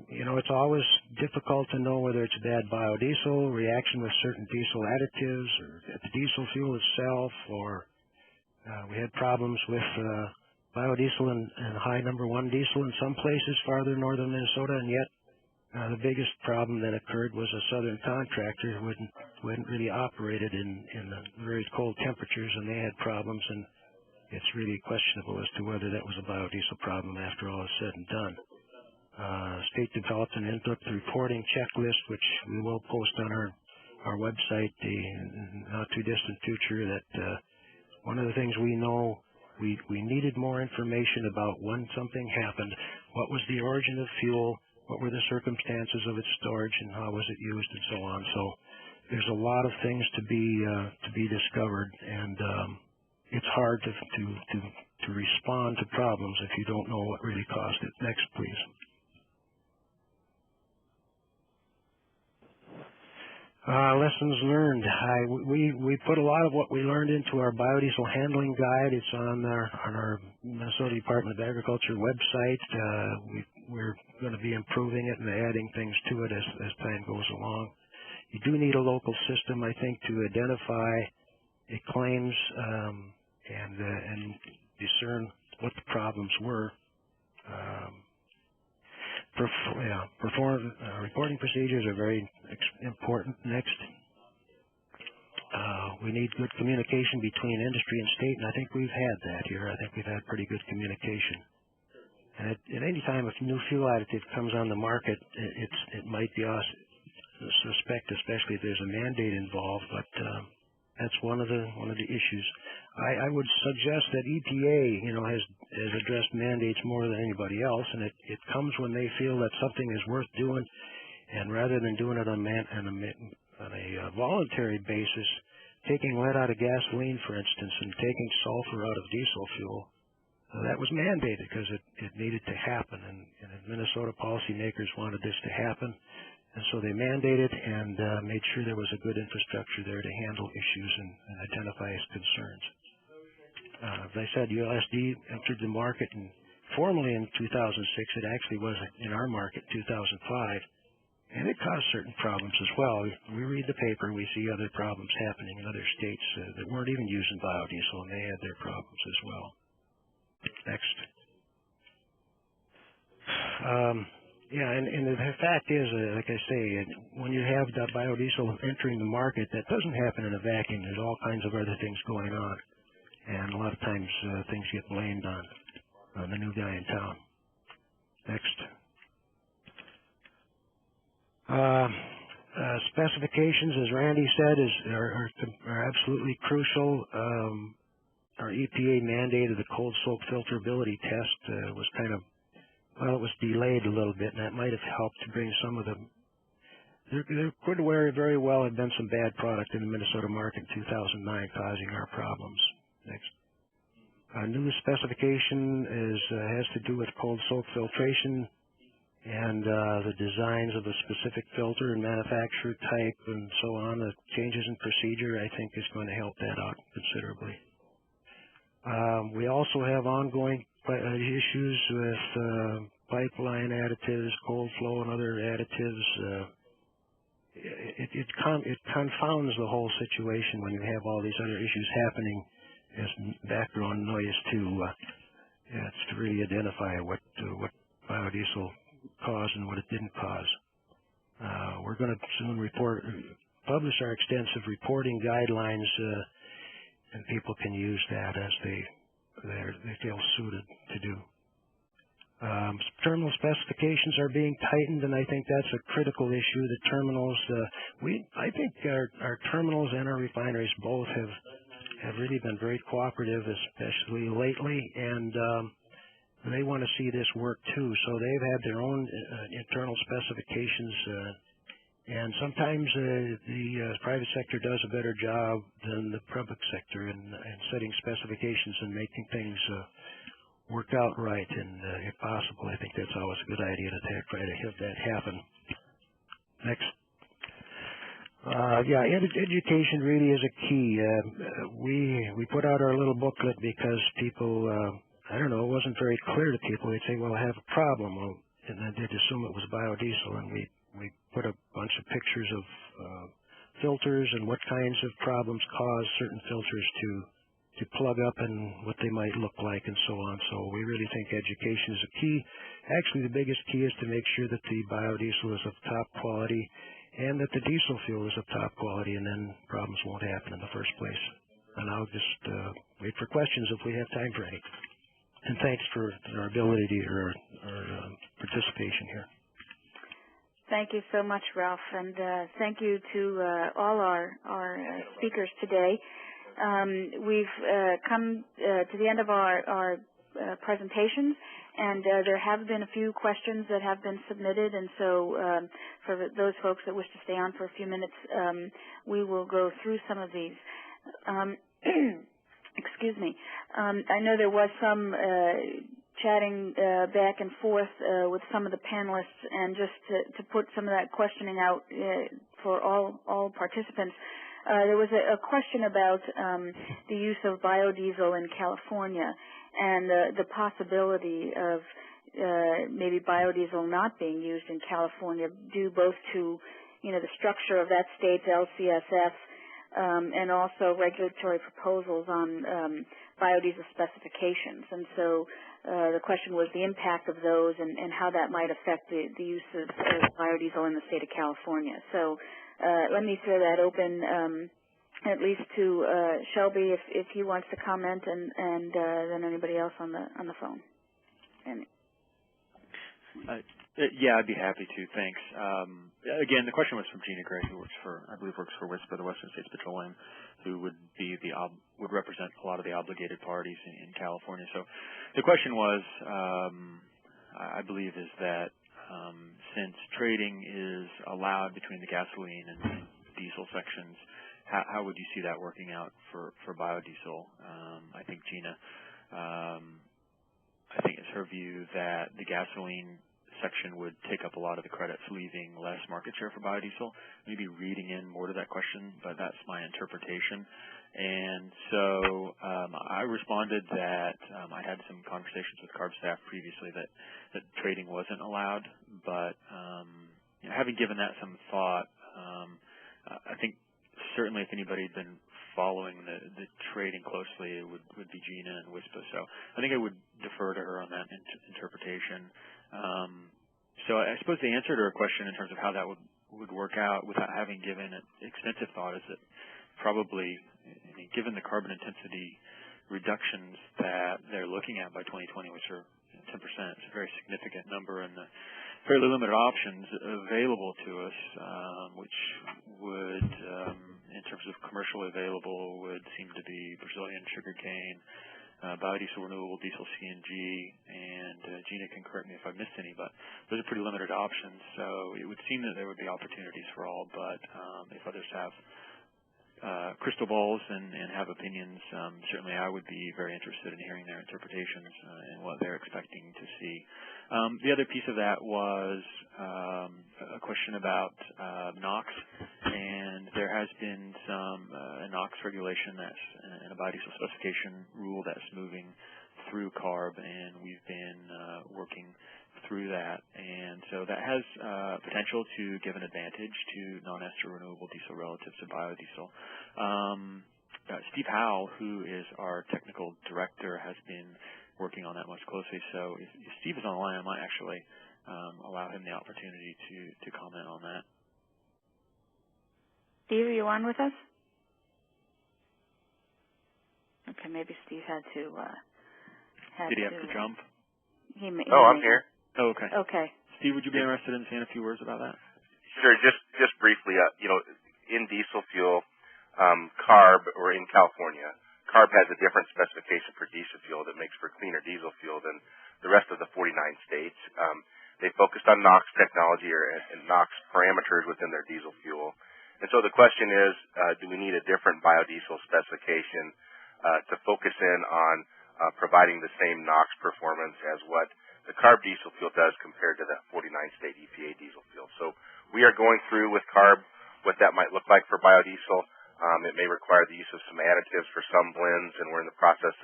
G: It's always difficult to know whether it's bad biodiesel, reaction with certain diesel additives, or the diesel fuel itself, or we had problems with biodiesel and high number 1 diesel in some places farther northern Minnesota, and yet the biggest problem that occurred was a southern contractor who hadn't really operated in the very cold temperatures, and they had problems, and it's really questionable as to whether that was a biodiesel problem after all is said and done. State developed an input reporting checklist, which we will post on our website in the not too distant future. That one of the things we know, we needed more information about when something happened, what was the origin of fuel, what were the circumstances of its storage, and how was it used, and so on. So there's a lot of things to be discovered, and it's hard to respond to problems if you don't know what really caused it. Next, please. Lessons learned. We put a lot of what we learned into our biodiesel handling guide. It's on our Minnesota Department of Agriculture website. We're going to be improving it and adding things to it as time goes along. You do need a local system, I think, to identify claims and discern what the problems were. reporting procedures are very important. Next, we need good communication between industry and state, and I think we've had that here. I think we've had pretty good communication. And at any time, if new fuel additive comes on the market, it might be suspect, especially if there's a mandate involved. But that's one of the issues. I would suggest that EPA, has addressed mandates more than anybody else, and it comes when they feel that something is worth doing, and rather than doing it on a voluntary basis, taking lead out of gasoline, for instance, and taking sulfur out of diesel fuel. That was mandated because it needed to happen, and Minnesota policymakers wanted this to happen, and so they mandated and made sure there was a good infrastructure there to handle issues and identify as concerns. As I said, ULSD entered the market formally in 2006. It actually was in our market in 2005, and it caused certain problems as well. We read the paper, we see other problems happening in other states that weren't even using biodiesel, and they had their problems as well. Next. And the fact is, like I say, when you have that biodiesel entering the market, that doesn't happen in a vacuum. There's all kinds of other things going on, and a lot of times things get blamed on the new guy in town. Next. Specifications, as Randy said, are absolutely crucial. Our EPA mandated the cold soak filterability test was it was delayed a little bit, and that might have helped to bring some of the. There could very well have been some bad product in the Minnesota market in 2009 causing our problems. Next. Our new specification has to do with cold soak filtration and the designs of a specific filter and manufacturer type and so on. The changes in procedure, I think, is going to help that out considerably. We also have ongoing issues with pipeline additives, cold flow, and other additives. It confounds the whole situation when you have all these other issues happening as background noise to really identify what biodiesel caused and what it didn't cause. We're going to soon publish our extensive reporting guidelines, and people can use that as they feel suited to do. Terminal specifications are being tightened, and I think that's a critical issue. The terminals, I think our terminals and our refineries both have really been very cooperative, especially lately, and they want to see this work too. So they've had their own internal specifications, and sometimes the private sector does a better job than the public sector in setting specifications and making things work out right. And if possible, I think that's always a good idea to try to have that happen. Next. Education really is a key. We put out our little booklet because people, it wasn't very clear to people. They'd say, well, I have a problem, and then they'd assume it was biodiesel, and we put a bunch of pictures of filters and what kinds of problems cause certain filters to plug up and what they might look like and so on. So we really think education is a key. Actually, the biggest key is to make sure that the biodiesel is of top quality and that the diesel fuel is of top quality, and then problems won't happen in the first place. And I'll just wait for questions if we have time for any. And thanks for our ability or participation here.
A: Thank you so much, Ralph, and thank you to all our speakers today. We've come to the end of our presentations, and there have been a few questions that have been submitted, and so for those folks that wish to stay on for a few minutes, we will go through some of these. Excuse me. I know there was some chatting back and forth with some of the panelists, and just to put some of that questioning out for all participants, there was a question about the use of biodiesel in California and the possibility of maybe biodiesel not being used in California due both to the structure of that state's LCFS and also regulatory proposals on biodiesel specifications. And so the question was the impact of those and how that might affect the use of biodiesel in the state of California. So let me throw that open at least to Shelby if he wants to comment, and then anybody else on the phone.
B: Yeah, I'd be happy to. Thanks. Again, the question was from Gina Gray, who works for WSPA, the Western States Petroleum, who would represent a lot of the obligated parties in California. So the question was, I believe, is that since trading is allowed between the gasoline and diesel sections, how would you see that working out for biodiesel? I think Gina, I think it's her view that the gasoline section would take up a lot of the credits, leaving less market share for biodiesel. Maybe reading in more to that question, but that's my interpretation. And so I responded that I had some conversations with CARB staff previously that trading wasn't allowed, but having given that some thought, I think certainly if anybody had been following the trading closely, it would be Gina and WSPA. So I think I would defer to her on that interpretation. So I suppose the answer to her question in terms of how that would work out without having given it extensive thought is that probably, given the carbon intensity reductions that they're looking at by 2020, which are 10%, it's a very significant number, and the fairly limited options available to us, which would, in terms of commercially available, would seem to be Brazilian sugarcane, biodiesel, renewable diesel, CNG, and Gina can correct me if I missed any, but those are pretty limited options. So it would seem that there would be opportunities for all, but if others have crystal balls and have opinions, certainly I would be very interested in hearing their interpretations and what they're expecting to see. The other piece of that was a question about NOx, and there has been some NOx regulation that's in a biodiesel specification rule that's moving through CARB, and we've been working through that. And so that has potential to give an advantage to non-ester renewable diesel relative to biodiesel. Steve Howell, who is our technical director, has been working on that much closely. So if Steve is on the line, I might actually allow him the opportunity to comment on that.
A: Steve, are you on with us? Okay, maybe Steve had to.
B: Did he have to jump?
H: I'm here.
B: Oh, okay.
A: Okay.
B: Steve, would you be interested in saying a few words about that?
H: Sure. Just briefly, in diesel fuel, CARB, or in California, CARB has a different specification for diesel fuel that makes for cleaner diesel fuel than the rest of the 49 states. They focused on NOx technology and NOx parameters within their diesel fuel. And so the question is, do we need a different biodiesel specification to focus in on providing the same NOx performance as what the CARB diesel fuel does compared to the 49-state EPA diesel fuel? So we are going through with CARB what that might look like for biodiesel. It may require the use of some additives for some blends, and we're in the process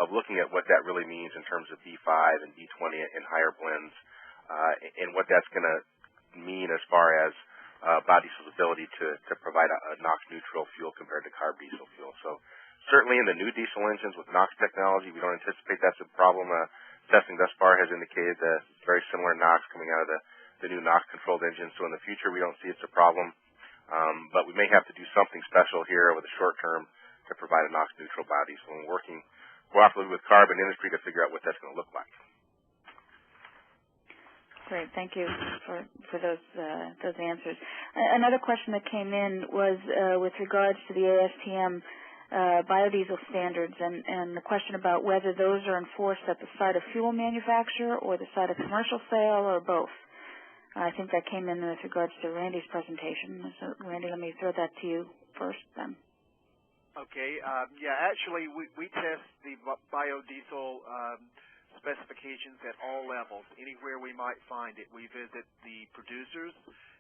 H: of looking at what that really means in terms of B5 and B20 and higher blends, and what that's going to mean as far as biodiesel's ability to provide a NOx-neutral fuel compared to CARB diesel fuel. So certainly in the new diesel engines with NOx technology, we don't anticipate that's a problem. Testing thus far has indicated that very similar NOx coming out of the new NOx-controlled engines. So in the future, we don't see it's a problem. But we may have to do something special here over the short term to provide a NOx-neutral biodiesel, and working cooperatively with CARB and industry to figure out what that's going to look like.
A: Great, thank you for those answers. Another question that came in was with regards to the ASTM biodiesel standards and the question about whether those are enforced at the site of fuel manufacturer or the site of commercial sale or both. I think that came in with regards to Randy's presentation. So, Randy, let me throw that to you first then.
D: Okay. Actually, we test the biodiesel specifications at all levels, anywhere we might find it. We visit the producers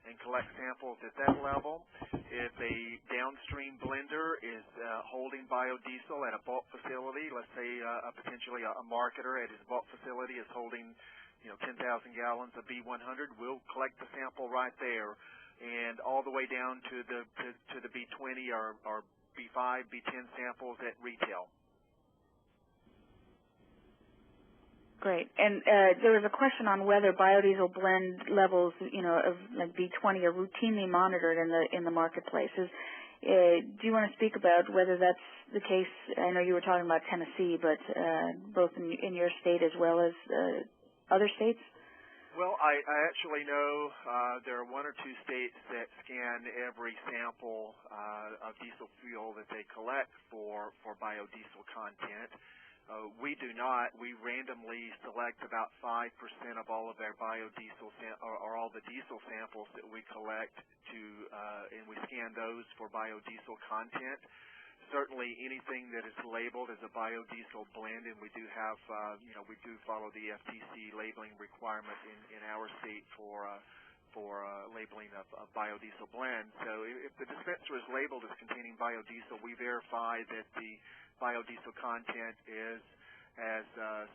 D: and collect samples at that level. If a downstream blender is holding biodiesel at a bulk facility, let's say potentially a marketer at his bulk facility is holding 10,000 gallons of B100, we'll collect the sample right there, and all the way down to the B20 or B5, B10 samples at retail.
A: Great. And there was a question on whether biodiesel blend levels, of like B20 are routinely monitored in the marketplaces. Do you want to speak about whether that's the case? I know you were talking about Tennessee, but both in your state as well as other states?
D: Well, I actually know there are one or two states that scan every sample of diesel fuel that they collect for biodiesel content. We do not. We randomly select about 5% of all of our biodiesel or all the diesel samples that we collect and we scan those for biodiesel content. Certainly, anything that is labeled as a biodiesel blend, and we do have, we do follow the FTC labeling requirement in our state for labeling of biodiesel blend. So, if the dispenser is labeled as containing biodiesel, we verify that the biodiesel content is as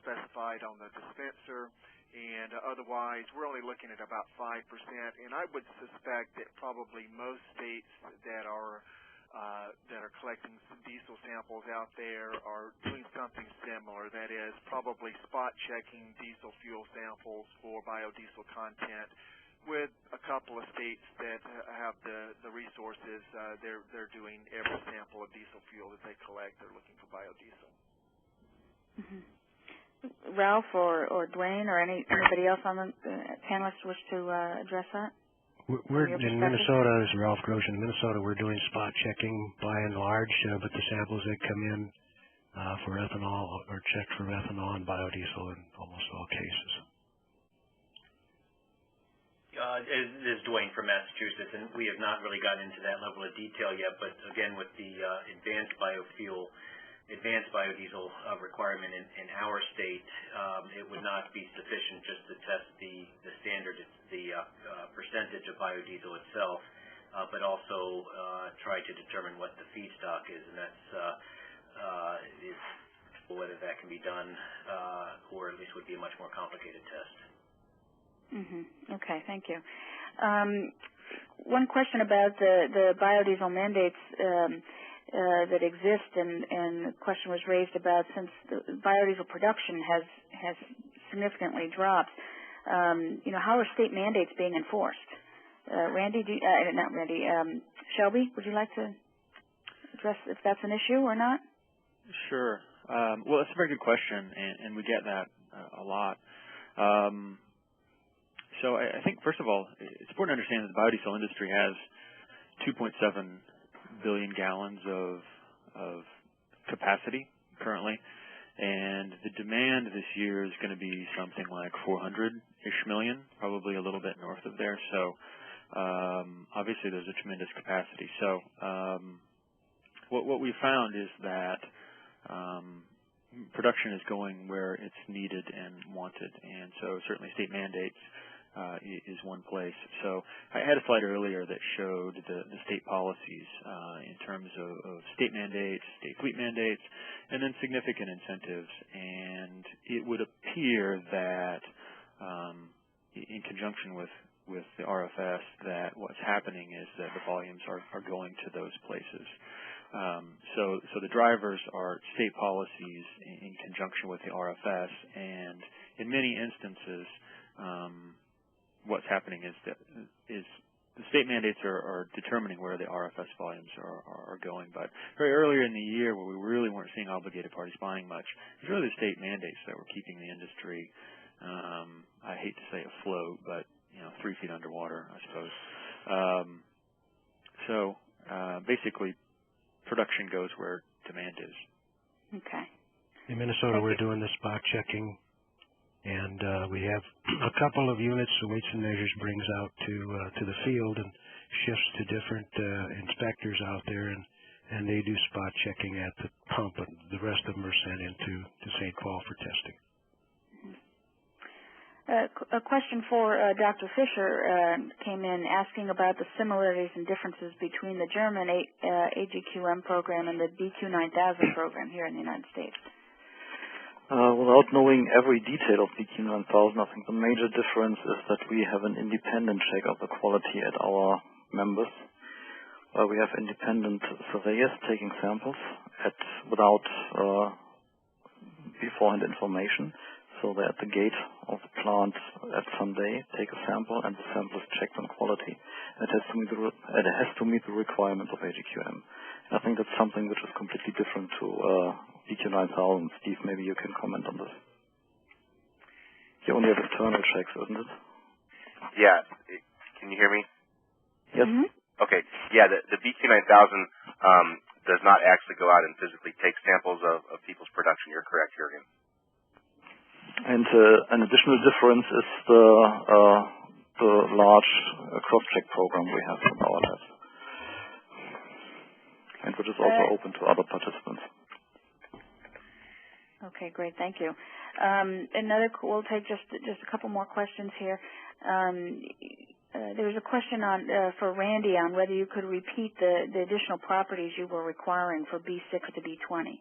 D: specified on the dispenser, and otherwise we're only looking at about 5%. And I would suspect that probably most states that are collecting some diesel samples out there are doing something similar. That is, probably spot checking diesel fuel samples for biodiesel content. With a couple of states that have the resources, they're doing every sample of diesel fuel that they collect. They're looking for biodiesel.
A: Mm-hmm. Ralph or Dwayne or anybody else on the panelists wish to address that?
G: We're in Minnesota, this is Ralph Grosh. In Minnesota, we're doing spot checking by and large, but the samples that come in for ethanol are checked for ethanol and biodiesel in almost all cases.
F: This is Dwayne from Massachusetts, and we have not really gotten into that level of detail yet, but again, with the advanced biodiesel requirement in our state, it would not be sufficient just to test the standard, the percentage of biodiesel itself, but also try to determine what the feedstock is, and that's whether that can be done, or at least would be a much more complicated test.
A: Mm-hmm. Okay, thank you. One question about the biodiesel mandates that exist, and the question was raised about since the biodiesel production has significantly dropped. How are state mandates being enforced? Shelby, would you like to address if that's an issue or not?
B: Sure. Well, that's a very good question, and we get that a lot. So I think, first of all, it's important to understand that the biodiesel industry has 2.7 billion gallons of capacity currently, and the demand this year is going to be something like 400-ish million, probably a little bit north of there. So obviously there's a tremendous capacity. So what we found is that production is going where it's needed and wanted, and so certainly state mandates is one place. So I had a slide earlier that showed the state policies in terms of state mandates, state fleet mandates, and then significant incentives. And it would appear that in conjunction with the RFS that what's happening is that the volumes are going to those places. So the drivers are state policies in conjunction with the RFS, and in many instances what's happening is the state mandates are determining where the RFS volumes are going. But very earlier in the year, where we really weren't seeing obligated parties buying much, it's really the state mandates that were keeping the industry, I hate to say afloat, but 3 feet underwater, I suppose. So basically, production goes where demand is.
A: Okay.
G: In Minnesota, we're doing the spot checking. And we have a couple of units the Weights and Measures brings out to the field and shifts to different inspectors out there, and they do spot checking at the pump, and the rest of them are sent into St. Paul for testing.
A: A question for Dr. Fisher came in asking about the similarities and differences between the German AGQM program and the BQ9000 program here in the United States.
E: Without knowing every detail of BQ9000, I think the major difference is that we have an independent check of the quality at our members. We have independent surveyors taking samples without beforehand information. So So they're at the gate of the plant at some day, take a sample, and the sample is checked on quality. It has to meet the requirements of AGQM. I think that's something which is completely different to BQ 9000. Steve, maybe you can comment on this. You only have internal checks, isn't it?
H: Yeah. Can you hear me?
E: Yes.
A: Mm-hmm.
H: Okay. Yeah, the BQ 9000 does not actually go out and physically take samples of people's production. You're correct, Jürgen.
E: And an additional difference is the large cross-check program we have in our lab, and which is also open to other participants.
A: Okay, great. Thank you. We'll take just a couple more questions here. There was a question for Randy on whether you could repeat the additional properties you were requiring for B6 to B20.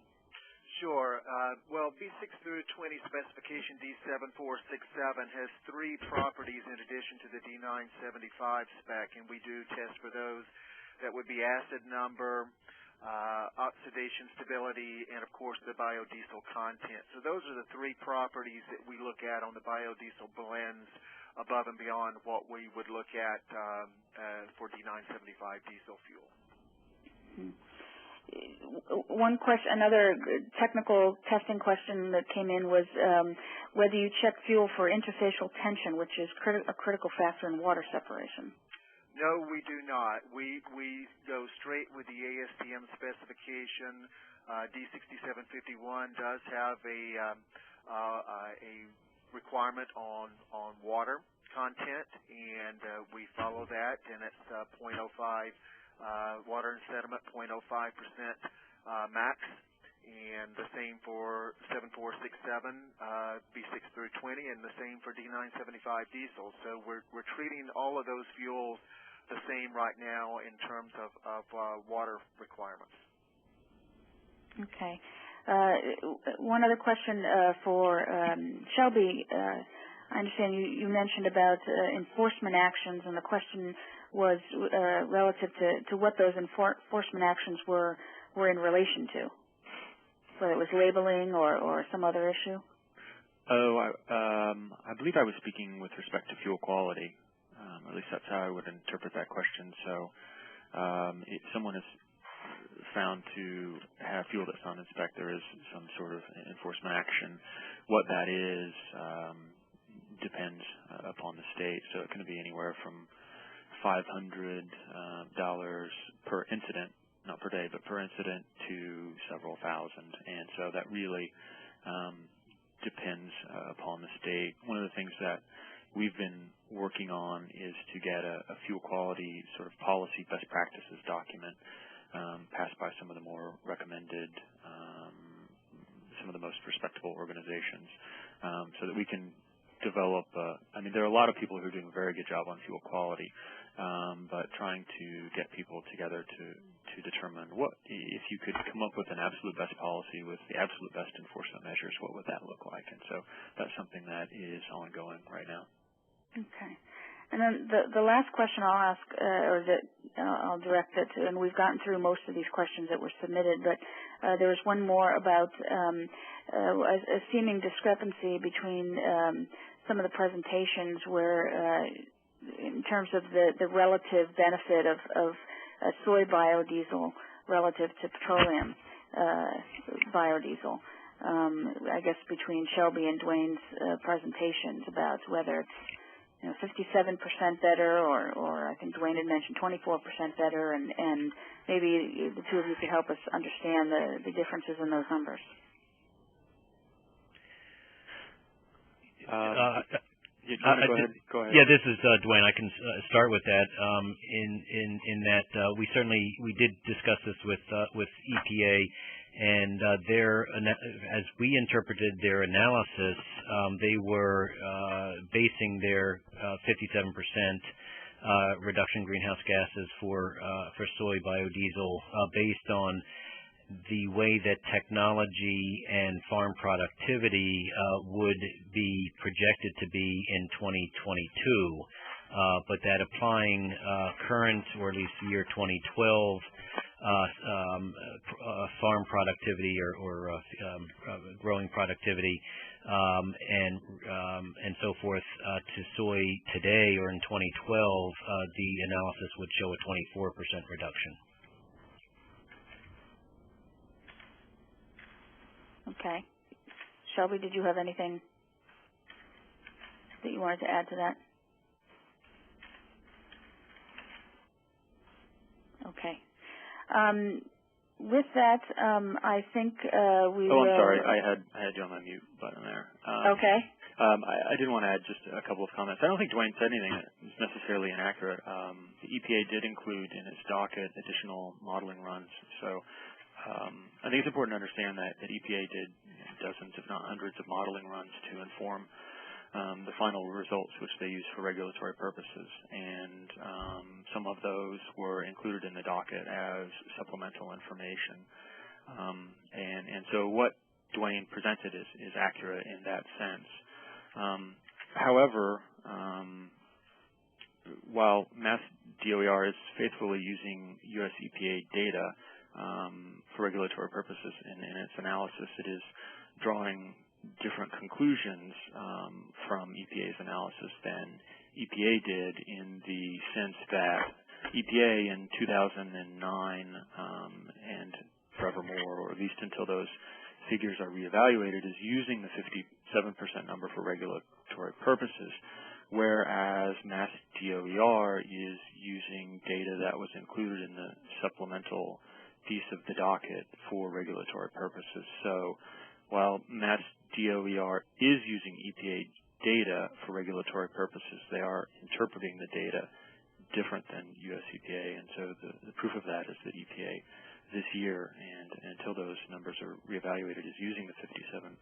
D: Sure. Well, B6 through 20 specification D7467 has 3 properties in addition to the D975 spec, and we do test for those. That would be acid number, oxidation stability, and of course the biodiesel content. So those are the 3 properties that we look at on the biodiesel blends above and beyond what we would look at for D975 diesel fuel.
A: Mm-hmm. One question, another technical testing question that came in was whether you check fuel for interfacial tension, which is a critical factor in water separation.
D: No, we do not. We go straight with the ASTM specification. D6751 does have a requirement on water content, and we follow that, and it's 0.05 water and sediment, 0.05% max, and the same for 7467 B6 through 20, and the same for D975 diesel. So we're treating all of those fuels the same right now in terms of water requirements.
A: Okay. One other question for Shelby. I understand you mentioned about enforcement actions, and the question was relative to what those enforcement actions were in relation to, whether it was labeling or some other issue.
B: I believe I was speaking with respect to fuel quality. At least that's how I would interpret that question. So if someone is found to have fuel that's not inspect, there is some sort of enforcement action. What that is depends upon the state. So it can be anywhere from $500 per incident, not per day, but per incident, to several thousand. And so that really depends upon the state. One of the things that we've been working on is to get a fuel quality sort of policy best practices document passed by some of the more recommended, some of the most respectable organizations, so that we can develop there are a lot of people who are doing a very good job on fuel quality, but trying to get people together to determine what, if you could come up with an absolute best policy with the absolute best enforcement measures, what would that look like? And so that's something that is ongoing right now.
A: Okay. And then the last question I'll ask, I'll direct it to, and we've gotten through most of these questions that were submitted, but there was one more about a seeming discrepancy between some of the presentations where, in terms of the relative benefit of soy biodiesel relative to petroleum biodiesel, I guess between Shelby and Dwayne's presentations about whether it's 57% better, or I think Dwayne had mentioned 24% better, and maybe the two of you could help us understand the differences in those numbers.
B: Go ahead.
F: Yeah, this is Dwayne. I can start with that. In that we did discuss this with EPA, and as we interpreted their analysis, they were basing their 57% reduction in greenhouse gases for soy biodiesel based on the way that technology and farm productivity would be projected to be in 2022, but that applying current, or at least year 2012, farm productivity or growing productivity and so forth to soy today or in 2012, the analysis would show a 24% reduction.
A: Okay. Shelby, did you have anything that you wanted to add to that? Okay. With that, I think we will...
B: Oh, I'm sorry. I had you on my mute button there.
A: Okay.
B: I did want to add just a couple of comments. I don't think Dwayne said anything that is necessarily inaccurate. The EPA did include in its docket additional modeling runs. So I think it's important to understand that EPA did dozens, if not hundreds, of modeling runs to inform the final results which they use for regulatory purposes, and some of those were included in the docket as supplemental information. And so what Dwayne presented is accurate in that sense. However, while Mass DOER is faithfully using U.S. EPA data for regulatory purposes in its analysis, it is drawing different conclusions from EPA's analysis than EPA did, in the sense that EPA in 2009 and forevermore, or at least until those figures are reevaluated, is using the 57% number for regulatory purposes, whereas Mass DOER is using data that was included in the supplemental piece of the docket for regulatory purposes. So while Mass DOER is using EPA data for regulatory purposes, they are interpreting the data different than U.S. EPA, and so the proof of that is that EPA this year, and until those numbers are reevaluated, is using the 57%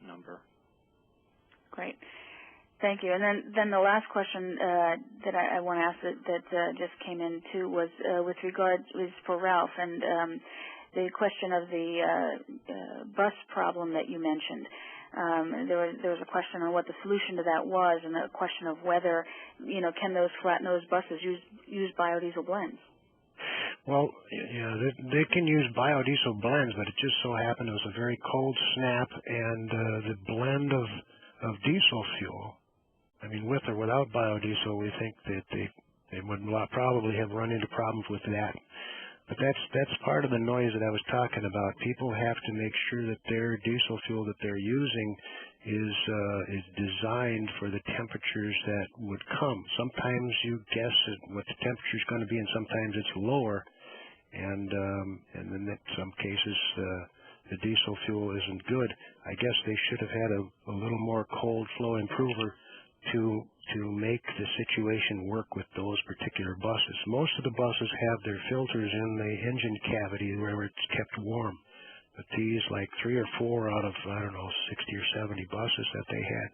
B: number.
A: Great. Thank you. And then the last question that I want to ask that just came in too was for Ralph, and the question of the bus problem that you mentioned. There was a question on what the solution to that was, and a question of whether, can those flat-nosed buses use biodiesel blends?
G: Well, yeah, they can use biodiesel blends, but it just so happened it was a very cold snap, and the blend of diesel fuel, I mean, with or without biodiesel, we think that they would probably have run into problems with that. But that's part of the noise that I was talking about. People have to make sure that their diesel fuel that they're using is designed for the temperatures that would come. Sometimes you guess what the temperature is going to be, and sometimes it's lower. And then in some cases the diesel fuel isn't good. I guess they should have had a little more cold flow improver to make the situation work with those particular buses. Most of the buses have their filters in the engine cavity where it's kept warm. But these, like 3 or 4 out of, 60 or 70 buses that they had,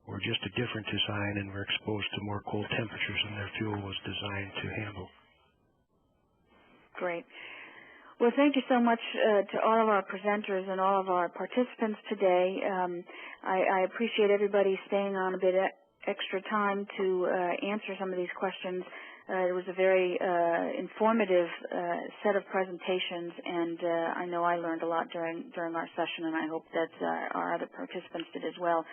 G: were just a different design and were exposed to more cold temperatures than their fuel was designed to handle.
A: Great. Well, thank you so much to all of our presenters and all of our participants today. I appreciate everybody staying on a bit extra time to answer some of these questions. It was a very informative set of presentations, and I know I learned a lot during our session, and I hope that our other participants did as well.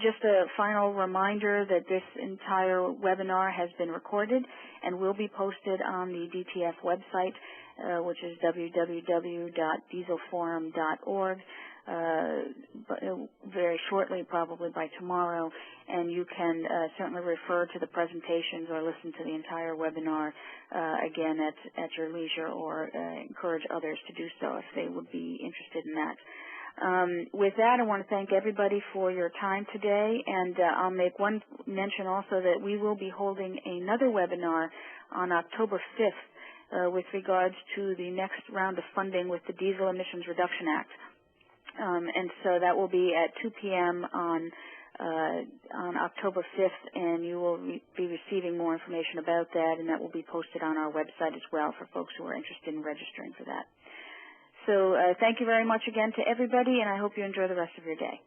A: Just a final reminder that this entire webinar has been recorded and will be posted on the DTF website, which is www.dieselforum.org, very shortly, probably by tomorrow, and you can certainly refer to the presentations or listen to the entire webinar again at your leisure, or encourage others to do so if they would be interested in that. With that, I want to thank everybody for your time today, and I'll make one mention also that we will be holding another webinar on October 5th with regards to the next round of funding with the Diesel Emissions Reduction Act. And so that will be at 2 p.m. on October 5th, and you will be receiving more information about that, and that will be posted on our website as well for folks who are interested in registering for that. So thank you very much again to everybody, and I hope you enjoy the rest of your day.